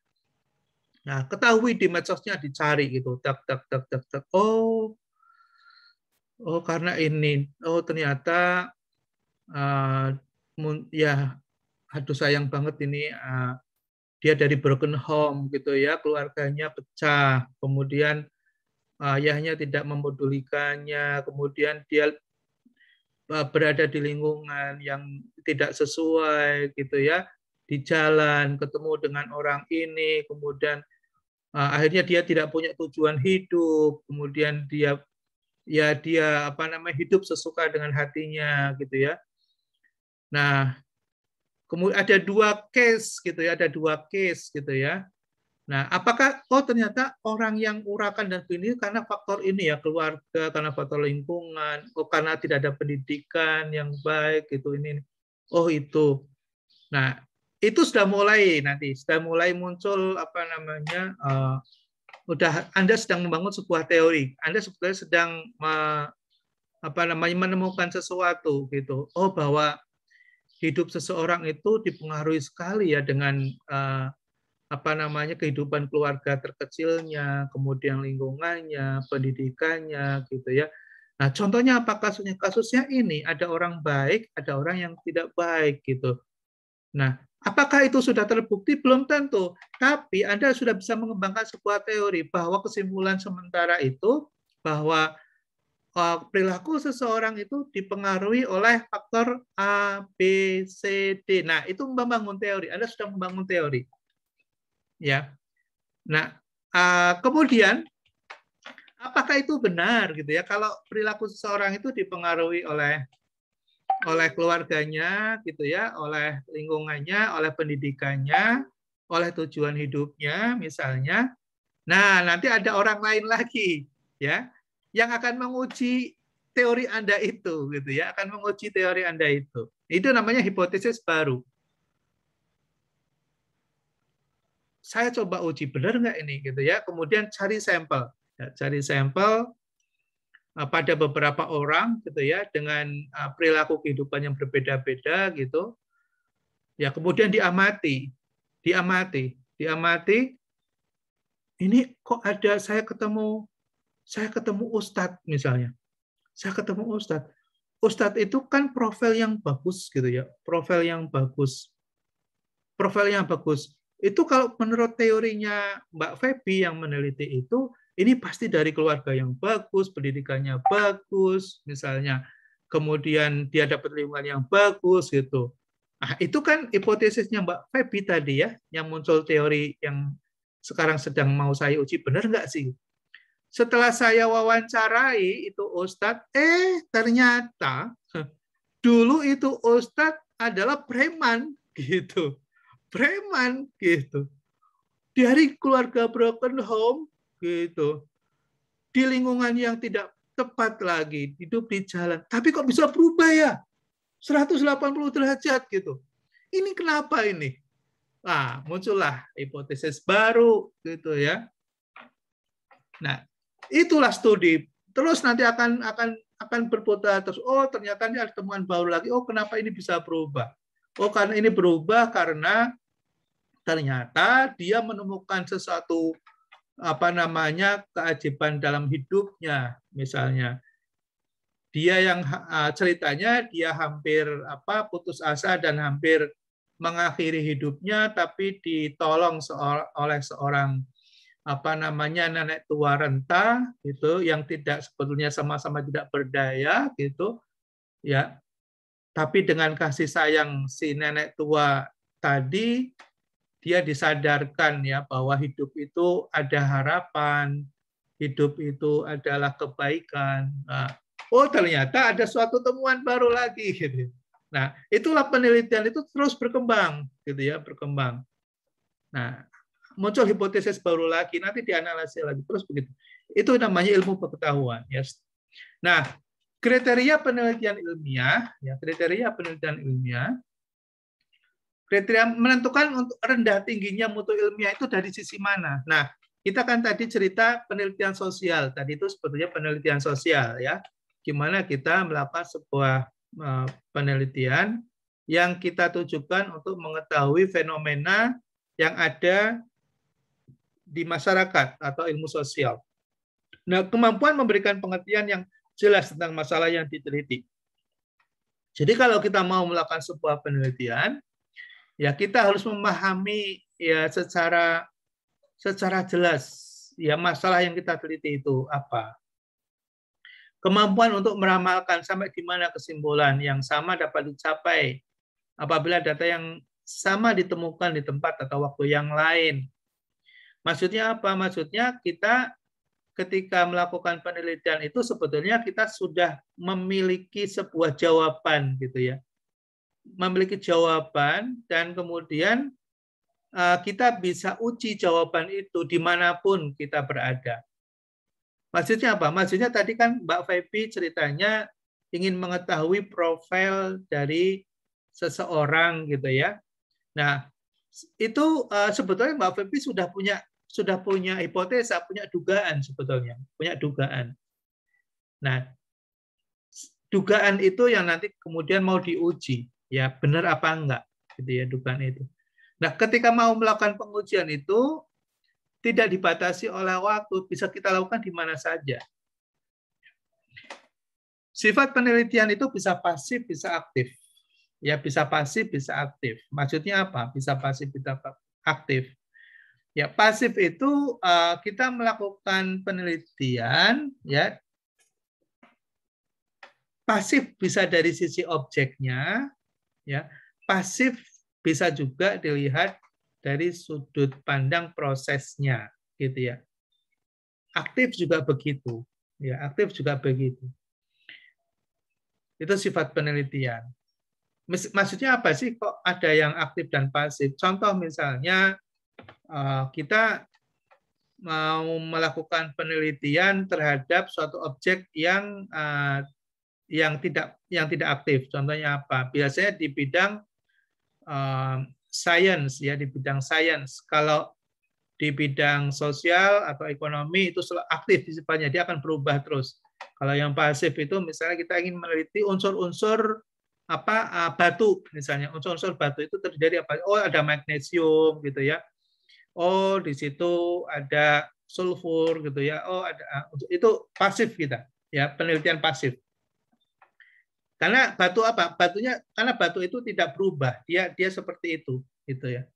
Nah, ketahui di medsosnya, dicari gitu. Tak. Oh, karena ini. Oh, ternyata ya aduh sayang banget ini dia dari broken home gitu ya, keluarganya pecah, kemudian ayahnya tidak memedulikannya, kemudian dia berada di lingkungan yang tidak sesuai gitu ya, di jalan ketemu dengan orang ini, kemudian akhirnya dia tidak punya tujuan hidup, kemudian dia hidup sesuka dengan hatinya gitu ya. Nah, kemudian ada dua case gitu ya. Nah, apakah ternyata orang yang urakan dan ini karena faktor ini ya, keluarga, karena faktor lingkungan, karena tidak ada pendidikan yang baik gitu ini. Oh, itu. Nah, itu sudah mulai muncul Anda sedang membangun sebuah teori. Anda sebetulnya sedang menemukan sesuatu gitu. Oh, bahwa hidup seseorang itu dipengaruhi sekali ya dengan kehidupan keluarga terkecilnya, kemudian lingkungannya, pendidikannya, gitu ya. Nah, contohnya apa kasusnya? Kasusnya ini ada orang baik, ada orang yang tidak baik, gitu. Nah, apakah itu sudah terbukti? Belum tentu. Tapi Anda sudah bisa mengembangkan sebuah teori bahwa kesimpulan sementara itu bahwa perilaku seseorang itu dipengaruhi oleh faktor A, B, C, D. Nah, itu membangun teori. Anda sudah membangun teori. Ya. Nah, kemudian apakah itu benar gitu ya? Kalau perilaku seseorang itu dipengaruhi oleh keluarganya gitu ya, oleh lingkungannya, oleh pendidikannya, oleh tujuan hidupnya misalnya. Nah, nanti ada orang lain lagi ya yang akan menguji teori Anda itu gitu ya, akan menguji teori Anda itu. Itu namanya hipotesis baru. Saya coba uji benar nggak ini gitu ya. Kemudian cari sampel. Ya, cari sampel pada beberapa orang gitu ya dengan perilaku kehidupan yang berbeda-beda gitu. Ya, kemudian diamati. Ini kok ada saya ketemu ustadz misalnya. Saya ketemu ustadz. Ustadz itu kan profil yang bagus gitu ya. Profil yang bagus. Itu kalau menurut teorinya Mbak Feby yang meneliti itu, ini pasti dari keluarga yang bagus, pendidikannya bagus, misalnya, kemudian dia dapat lingkungan yang bagus gitu. Nah, itu kan hipotesisnya Mbak Feby tadi ya, yang muncul teori yang sekarang sedang mau saya uji, benar nggak sih? Setelah saya wawancarai itu Ustadz, ternyata dulu itu Ustadz adalah preman gitu. Preman gitu. Dari keluarga broken home gitu. Di lingkungan yang tidak tepat lagi, hidup di jalan. Tapi kok bisa berubah ya? 180 derajat gitu. Ini kenapa ini? Nah, muncullah hipotesis baru gitu ya. Nah, itulah studi. Terus nanti akan berputar terus. Oh, ternyata ini ada temuan baru lagi. Oh, kenapa ini bisa berubah? Oh, karena ini berubah karena ternyata dia menemukan sesuatu keajaiban dalam hidupnya. Misalnya dia yang ceritanya dia hampir putus asa dan hampir mengakhiri hidupnya, tapi ditolong oleh seorang nenek tua renta gitu yang tidak sebetulnya sama-sama tidak berdaya gitu ya, tapi dengan kasih sayang si nenek tua tadi dia disadarkan ya bahwa hidup itu ada harapan, hidup itu adalah kebaikan. Nah, oh ternyata ada suatu temuan baru lagi gitu. Nah, itulah penelitian itu terus berkembang gitu ya, berkembang. Nah, muncul hipotesis baru lagi, nanti dianalisis lagi terus begitu. Itu namanya ilmu pengetahuan ya. Nah, kriteria penelitian ilmiah kriteria menentukan untuk rendah tingginya mutu ilmiah itu dari sisi mana. Nah, kita kan tadi cerita penelitian sosial, tadi itu sebetulnya penelitian sosial ya. Gimana kita melakukan sebuah penelitian yang kita tujukan untuk mengetahui fenomena yang ada di masyarakat atau ilmu sosial. Nah, kemampuan memberikan pengertian yang jelas tentang masalah yang diteliti. Jadi kalau kita mau melakukan sebuah penelitian, ya kita harus memahami ya secara jelas ya masalah yang kita teliti itu apa. Kemampuan untuk meramalkan sampai di mana kesimpulan yang sama dapat dicapai apabila data yang sama ditemukan di tempat atau waktu yang lain. Maksudnya apa? Maksudnya kita ketika melakukan penelitian itu sebetulnya kita sudah memiliki sebuah jawaban gitu ya. Memiliki jawaban dan kemudian kita bisa uji jawaban itu dimanapun kita berada. Maksudnya apa? Maksudnya tadi kan Mbak Feby ceritanya ingin mengetahui profil dari seseorang gitu ya. Nah, itu sebetulnya Mbak Feby sudah punya hipotesa, punya dugaan sebetulnya, punya dugaan. Nah, dugaan itu yang nanti kemudian mau diuji, ya benar apa enggak, gitu ya dugaan itu. Nah, ketika mau melakukan pengujian itu tidak dibatasi oleh waktu, bisa kita lakukan di mana saja. Sifat penelitian itu bisa pasif, bisa aktif. Ya, bisa pasif, bisa aktif. Maksudnya apa? Bisa pasif, bisa aktif. Ya, pasif itu kita melakukan penelitian, ya. Pasif bisa dari sisi objeknya, ya. Pasif bisa juga dilihat dari sudut pandang prosesnya, gitu ya. Aktif juga begitu, ya. Aktif juga begitu. Itu sifat penelitian. Maksudnya apa sih kok ada yang aktif dan pasif? Contoh misalnya kita mau melakukan penelitian terhadap suatu objek yang tidak aktif. Contohnya apa? Biasanya di bidang science, ya, di bidang science. Kalau di bidang sosial atau ekonomi itu aktif sifatnya, dia akan berubah terus. Kalau yang pasif itu misalnya kita ingin meneliti unsur-unsur batu misalnya, unsur-unsur batu itu terdiri apa? Oh, ada magnesium gitu ya. Oh, di situ ada sulfur gitu ya. Oh, ada itu pasif kita, ya, penelitian pasif. Karena batu apa? Karena batu itu tidak berubah, dia seperti itu gitu ya.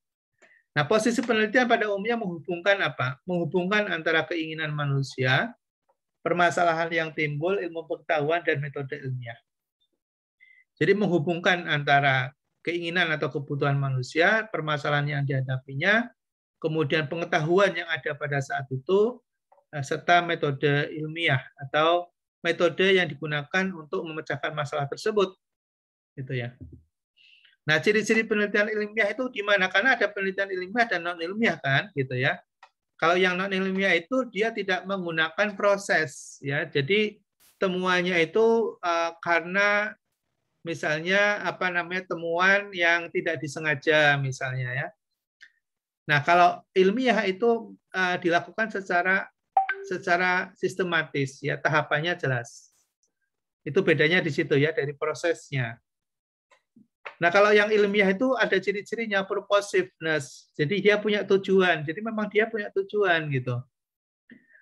Nah, posisi penelitian pada umumnya menghubungkan apa? Menghubungkan antara keinginan manusia, permasalahan yang timbul, ilmu pengetahuan, dan metode ilmiah. Jadi menghubungkan antara keinginan atau kebutuhan manusia, permasalahan yang dihadapinya, kemudian pengetahuan yang ada pada saat itu, serta metode ilmiah atau metode yang digunakan untuk memecahkan masalah tersebut. Gitu ya. Nah, ciri-ciri penelitian ilmiah itu di mana? Karena ada penelitian ilmiah dan non-ilmiah kan, gitu ya. Kalau yang non-ilmiah itu dia tidak menggunakan proses, ya. Jadi temuannya itu karena misalnya temuan yang tidak disengaja misalnya ya. Nah, kalau ilmiah itu dilakukan secara sistematis, ya, tahapannya jelas. Itu bedanya di situ ya, dari prosesnya. Nah, kalau yang ilmiah itu ada ciri-cirinya, purposiveness. Jadi dia punya tujuan. Jadi memang dia punya tujuan gitu.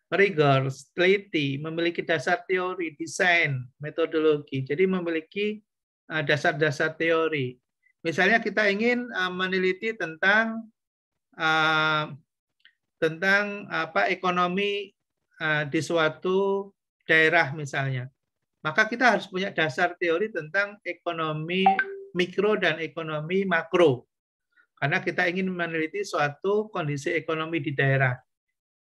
Rigor, teliti, memiliki dasar teori, desain, metodologi. Jadi memiliki dasar-dasar teori. Misalnya kita ingin meneliti tentang ekonomi di suatu daerah misalnya. Maka kita harus punya dasar teori tentang ekonomi mikro dan ekonomi makro. Karena kita ingin meneliti suatu kondisi ekonomi di daerah.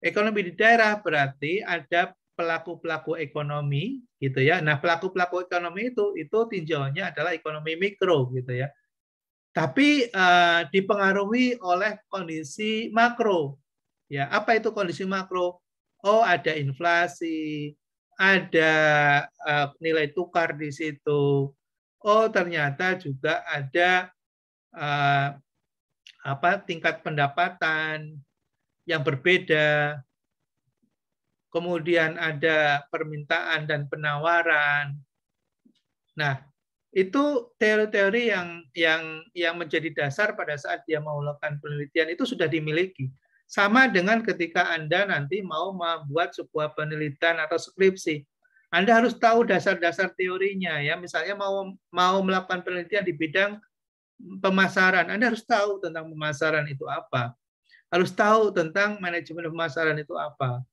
Ekonomi di daerah berarti ada pelaku-pelaku ekonomi gitu ya. Nah, pelaku-pelaku ekonomi itu tinjauannya adalah ekonomi mikro gitu ya. Tapi dipengaruhi oleh kondisi makro. Ya, apa itu kondisi makro? Oh, ada inflasi, ada nilai tukar di situ. Oh, ternyata juga ada tingkat pendapatan yang berbeda. Kemudian ada permintaan dan penawaran. Nah, itu teori-teori yang menjadi dasar pada saat dia mau melakukan penelitian itu sudah dimiliki. Sama dengan ketika Anda nanti mau membuat sebuah penelitian atau skripsi. Anda harus tahu dasar-dasar teorinya ya. Misalnya mau melakukan penelitian di bidang pemasaran, Anda harus tahu tentang pemasaran itu apa. Harus tahu tentang manajemen pemasaran itu apa.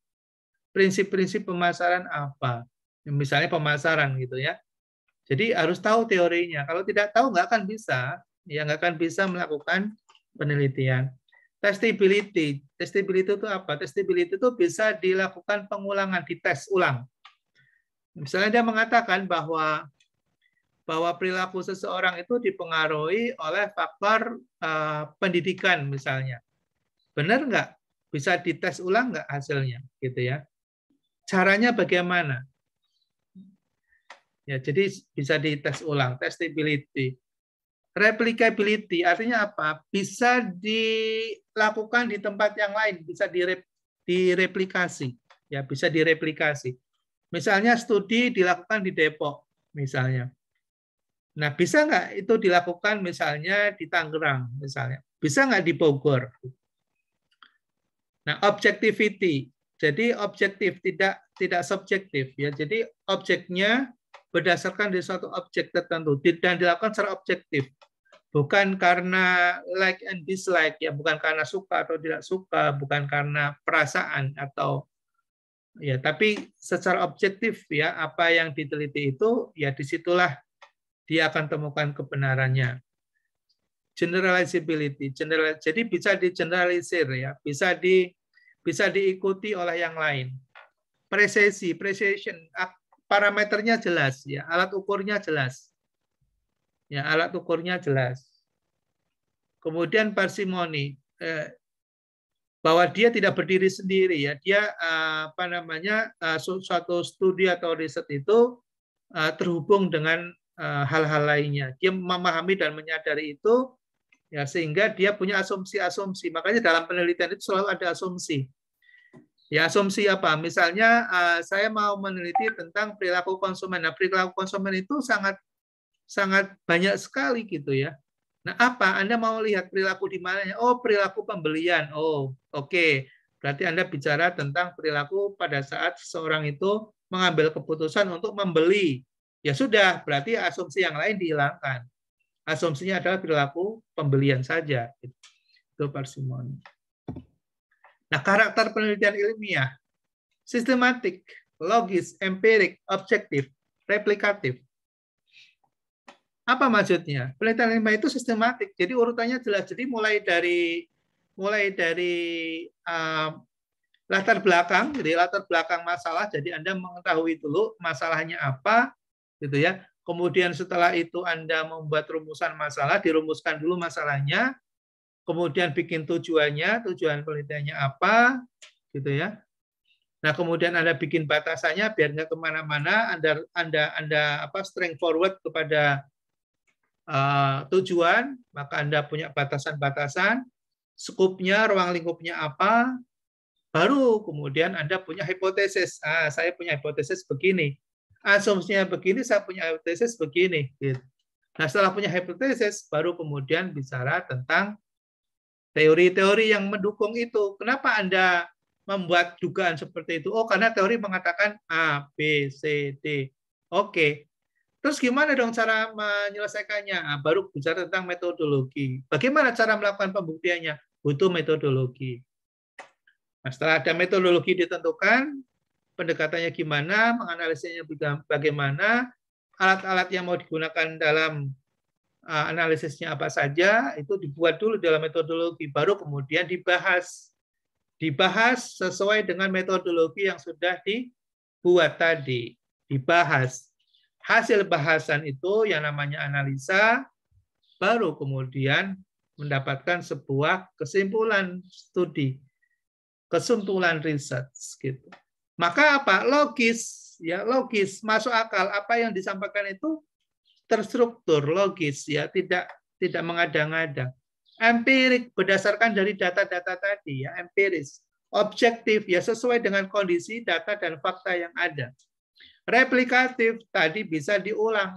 Prinsip-prinsip pemasaran apa. Misalnya pemasaran gitu ya. Jadi harus tahu teorinya. Kalau tidak tahu nggak akan bisa melakukan penelitian. Testability itu apa? Testability itu bisa dilakukan pengulangan, dites ulang. Misalnya dia mengatakan bahwa perilaku seseorang itu dipengaruhi oleh faktor pendidikan misalnya. Benar nggak? Bisa dites ulang nggak hasilnya? Gitu ya. Caranya bagaimana? Ya, jadi bisa dites ulang, testability. Replicability artinya apa? Bisa dilakukan di tempat yang lain, bisa direplikasi, ya, bisa direplikasi. Misalnya studi dilakukan di Depok, misalnya. Nah, bisa nggak itu dilakukan misalnya di Tangerang, misalnya? Bisa nggak di Bogor? Nah, objectivity. Jadi objektif, tidak subjektif ya. Jadi objeknya berdasarkan dari suatu objek tertentu dan dilakukan secara objektif. Bukan karena like and dislike ya, bukan karena suka atau tidak suka, bukan karena perasaan atau ya, tapi secara objektif ya, apa yang diteliti itu ya disitulah dia akan temukan kebenarannya. Generalizability, jadi bisa di-generalisir ya, bisa diikuti oleh yang lain. Precision, parameternya jelas ya, alat ukurnya jelas. Ya, alat ukurnya jelas. Kemudian parsimoni, bahwa dia tidak berdiri sendiri ya, dia suatu studi atau riset itu terhubung dengan hal-hal lainnya. Dia memahami dan menyadari itu ya, sehingga dia punya asumsi-asumsi. Makanya dalam penelitian itu selalu ada asumsi. Ya, asumsi apa? Misalnya saya mau meneliti tentang perilaku konsumen. Nah, perilaku konsumen itu sangat banyak sekali gitu ya. Nah, apa? Anda mau lihat perilaku di mananya? Oh, perilaku pembelian. Oh, oke. Berarti Anda bicara tentang perilaku pada saat seseorang itu mengambil keputusan untuk membeli. Ya sudah, berarti asumsi yang lain dihilangkan. Asumsinya adalah perilaku pembelian saja. Itu parsimoni. Nah, karakter penelitian ilmiah, sistematik, logis, empirik, objektif, replikatif. Apa maksudnya? Penelitian ilmiah itu sistematik, jadi urutannya jelas. Jadi mulai dari latar belakang, jadi latar belakang masalah. Jadi Anda mengetahui dulu masalahnya apa, gitu ya. Kemudian setelah itu Anda membuat rumusan masalah, dirumuskan dulu masalahnya. Kemudian bikin tujuannya, tujuan penelitiannya apa, gitu ya. Nah, kemudian Anda bikin batasannya biar nggak kemana-mana. Anda straight forward kepada tujuan, maka Anda punya batasan-batasan, skupnya, ruang lingkupnya apa, baru kemudian Anda punya hipotesis. Saya punya hipotesis begini, asumsinya begini, saya punya hipotesis begini. Gitu. Nah, setelah punya hipotesis, baru kemudian bicara tentang teori-teori yang mendukung itu. Kenapa Anda membuat dugaan seperti itu? Oh, karena teori mengatakan A, B, C, D. Oke. Terus gimana dong cara menyelesaikannya? Baru bicara tentang metodologi. Bagaimana cara melakukan pembuktiannya? Butuh metodologi. Nah, setelah ada metodologi ditentukan, pendekatannya gimana, menganalisisnya bagaimana, alat-alat yang mau digunakan dalam analisisnya apa saja, itu dibuat dulu dalam metodologi, baru kemudian dibahas sesuai dengan metodologi yang sudah dibuat tadi, dibahas. Hasil bahasan itu yang namanya analisa, baru kemudian mendapatkan sebuah kesimpulan studi, kesimpulan riset gitu. Maka apa? Logis, ya logis, masuk akal. Apa yang disampaikan itu terstruktur, logis, ya tidak mengada-ngada. Empirik, berdasarkan dari data-data tadi, ya empiris. Objektif, ya sesuai dengan kondisi data dan fakta yang ada. Replikatif, tadi bisa diulang.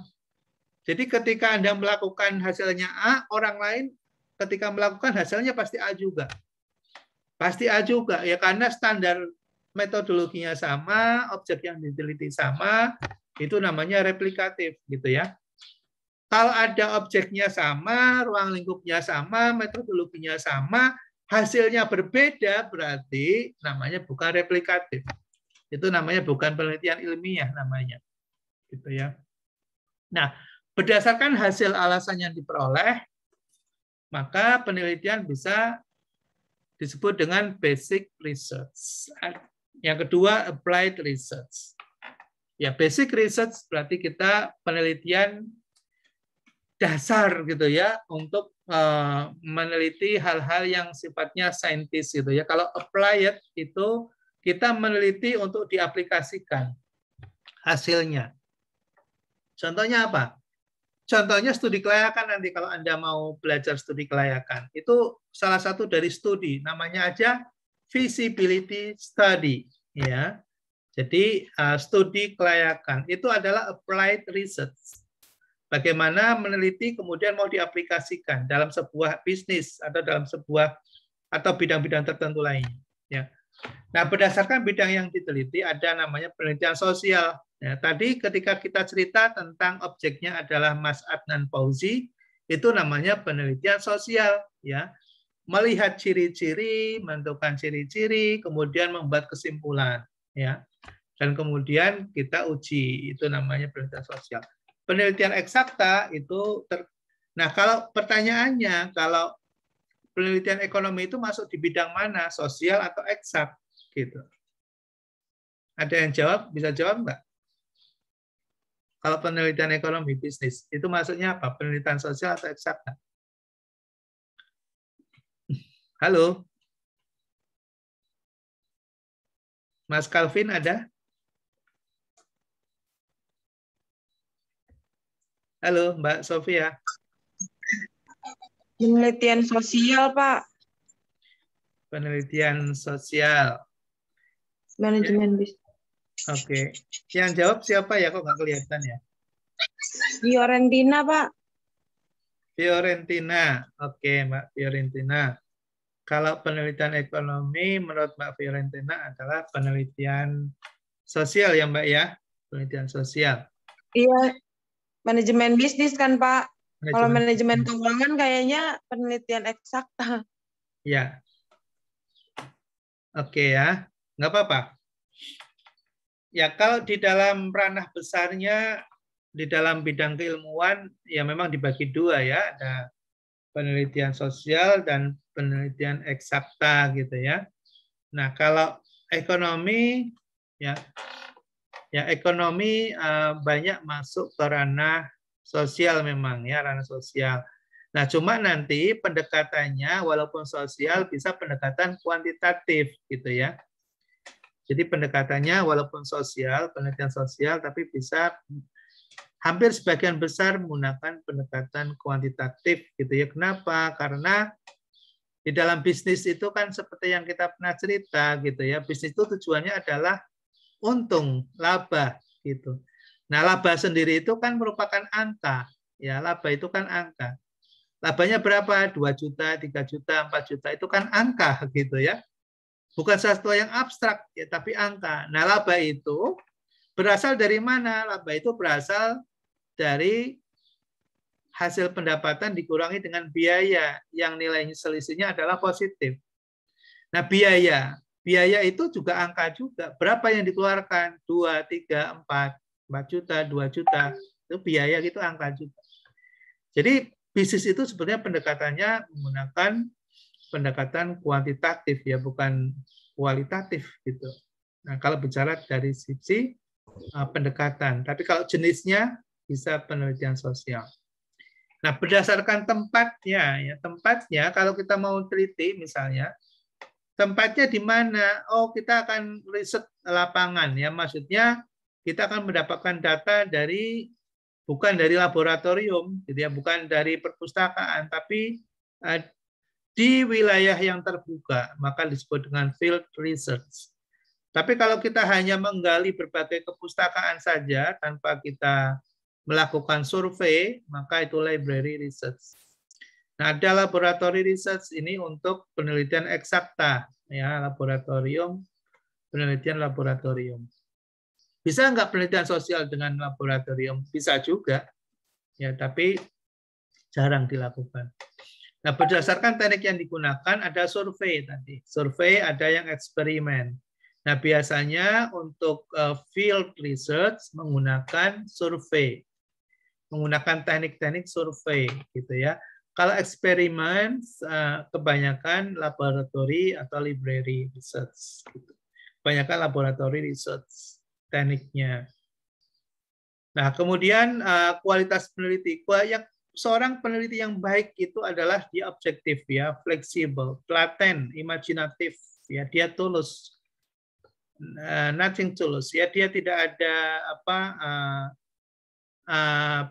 Jadi ketika Anda melakukan hasilnya A, orang lain ketika melakukan hasilnya pasti A juga. Pasti A juga, ya karena standar metodologinya sama, objek yang diteliti sama, itu namanya replikatif, gitu ya. Kalau ada objeknya sama, ruang lingkupnya sama, metodologinya sama, hasilnya berbeda, berarti namanya bukan replikatif. Itu namanya bukan penelitian ilmiah namanya. Gitu ya. Nah, berdasarkan hasil alasan yang diperoleh, maka penelitian bisa disebut dengan basic research. Yang kedua, applied research. Ya, basic research berarti kita penelitian dasar gitu ya untuk meneliti hal-hal yang sifatnya saintis gitu ya. Kalau applied itu kita meneliti untuk diaplikasikan hasilnya. Contohnya apa? Contohnya studi kelayakan nanti kalau Anda mau belajar studi kelayakan. Itu salah satu dari studi, namanya aja feasibility study ya. Jadi studi kelayakan itu adalah applied research. Bagaimana meneliti kemudian mau diaplikasikan dalam sebuah bisnis atau dalam sebuah atau bidang-bidang tertentu lainnya. Ya. Nah, berdasarkan bidang yang diteliti ada namanya penelitian sosial. Ya, tadi ketika kita cerita tentang objeknya adalah Mas Adnan Fauzi, itu namanya penelitian sosial. Ya, melihat ciri-ciri, menentukan ciri-ciri, kemudian membuat kesimpulan. Ya, dan kemudian kita uji, itu namanya penelitian sosial. Penelitian eksakta itu nah, kalau pertanyaannya, kalau penelitian ekonomi itu masuk di bidang mana, sosial atau eksak gitu. Ada yang jawab? Bisa jawab nggak? Kalau penelitian ekonomi bisnis itu maksudnya apa? Penelitian sosial atau eksakta? Halo, Mas Calvin ada? Halo, Mbak Sofia.
Penelitian sosial, Pak.
Penelitian sosial.
Manajemen bisnis.
Oke. Yang jawab siapa ya? Kok nggak kelihatan ya?
Fiorentina, Pak.
Fiorentina. Oke, Mbak Fiorentina. Kalau penelitian ekonomi menurut Mbak Fiorentina adalah penelitian sosial ya, Mbak ya? Penelitian sosial.
Iya, manajemen bisnis kan, Pak. Kalau manajemen
bisnis.
keuangan kayaknya penelitian eksakta.
Ya. Oke ya, nggak apa-apa. Ya, kalau di dalam ranah besarnya, di dalam bidang keilmuan, ya memang dibagi dua ya. Ada penelitian sosial dan penelitian eksakta gitu ya. Nah, kalau ekonomi, ya ekonomi banyak masuk ke ranah sosial memang ya, ranah sosial. Nah, cuma nanti pendekatannya walaupun sosial bisa pendekatan kuantitatif gitu ya. Jadi pendekatannya walaupun sosial, penelitian sosial, tapi bisa hampir sebagian besar menggunakan pendekatan kuantitatif gitu ya. Kenapa? Karena di dalam bisnis itu kan seperti yang kita pernah cerita gitu ya. Bisnis itu tujuannya adalah untung, laba gitu. Nah, laba sendiri itu kan merupakan angka. Ya, laba itu kan angka. Labanya berapa? 2 juta, 3 juta, 4 juta. Itu kan angka gitu ya. Bukan sesuatu yang abstrak, ya, tapi angka. Nah, laba itu berasal dari mana? Laba itu berasal dari hasil pendapatan dikurangi dengan biaya yang nilai selisihnya adalah positif. Nah, biaya itu juga angka juga. Berapa yang dikeluarkan? 2, 3, 4 juta, 2 juta. Itu biaya gitu angka juga. Jadi bisnis itu sebenarnya pendekatannya menggunakan pendekatan kuantitatif ya, bukan kualitatif gitu. Nah, kalau bicara dari sisi pendekatan, tapi kalau jenisnya bisa penelitian sosial. Nah, berdasarkan tempatnya, ya tempatnya kalau kita mau teliti misalnya, tempatnya di mana? Oh, kita akan riset lapangan ya, maksudnya kita akan mendapatkan data dari bukan dari laboratorium, gitu ya, bukan dari perpustakaan, tapi di wilayah yang terbuka, maka disebut dengan field research. Tapi kalau kita hanya menggali berbagai kepustakaan saja tanpa kita melakukan survei, maka itu library research. Nah, ada laboratory research ini untuk penelitian eksakta, ya, laboratorium, penelitian laboratorium. Bisa nggak penelitian sosial dengan laboratorium? Bisa juga, ya, tapi jarang dilakukan. Nah, berdasarkan teknik yang digunakan ada survei tadi. Survei ada yang eksperimen. Nah, biasanya untuk field research menggunakan survei. Menggunakan teknik-teknik survei gitu ya. Kalau eksperimen kebanyakan laboratory atau library research gitu. Kebanyakan laboratory research tekniknya. Nah, kemudian kualitas peneliti. Seorang peneliti yang baik itu adalah dia objektif ya, fleksibel, telaten, imajinatif ya, dia tulus, nothing tulus ya, dia tidak ada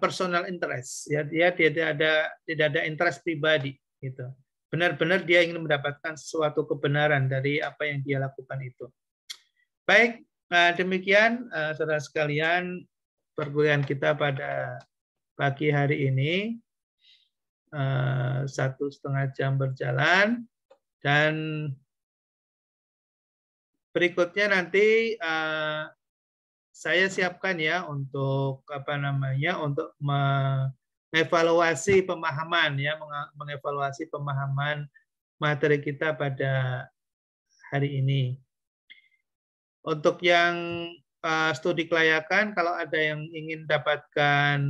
personal interest ya, dia tidak ada interest pribadi gitu. Benar-benar dia ingin mendapatkan sesuatu kebenaran dari apa yang dia lakukan itu. Baik, demikian saudara sekalian perkuliahan kita pada pagi hari ini. 1,5 jam berjalan, dan berikutnya nanti saya siapkan ya untuk untuk mengevaluasi pemahaman ya, mengevaluasi pemahaman materi kita pada hari ini. Untuk yang studi kelayakan, kalau ada yang ingin dapatkan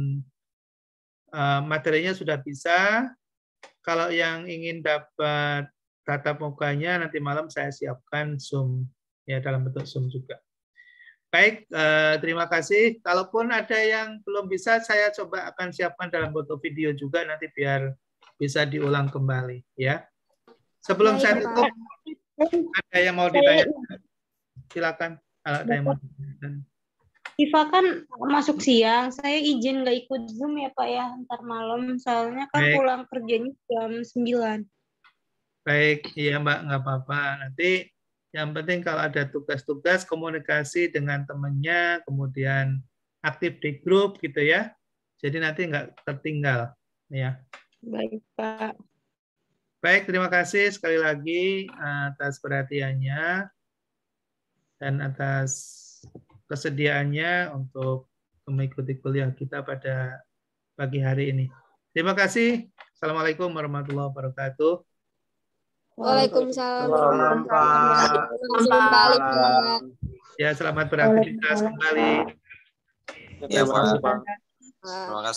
materinya sudah bisa. Kalau yang ingin dapat tatap mukanya nanti malam saya siapkan Zoom ya, dalam bentuk Zoom juga. Baik, terima kasih. Kalaupun ada yang belum bisa, saya coba akan siapkan dalam bentuk video juga nanti biar bisa diulang kembali ya. Sebelum saya tutup, ada yang mau ditanya? Silakan. Kalau ada yang mau ditanya.
Iva kan masuk siang, saya izin nggak ikut Zoom ya Pak ya, ntar malam, soalnya kan pulang kerjanya jam 9.
Baik, iya Mbak, nggak apa-apa. Nanti yang penting kalau ada tugas-tugas, komunikasi dengan temannya, kemudian aktif di grup gitu ya. Jadi nanti nggak tertinggal ya.
Baik Pak.
Baik, terima kasih sekali lagi atas perhatiannya dan atas kesediaannya untuk mengikuti kuliah kita pada pagi hari ini. Terima kasih. Assalamualaikum warahmatullahi wabarakatuh.
Waalaikumsalam.
Ya, selamat beraktivitas kembali.
Ya, Pak. Terima kasih.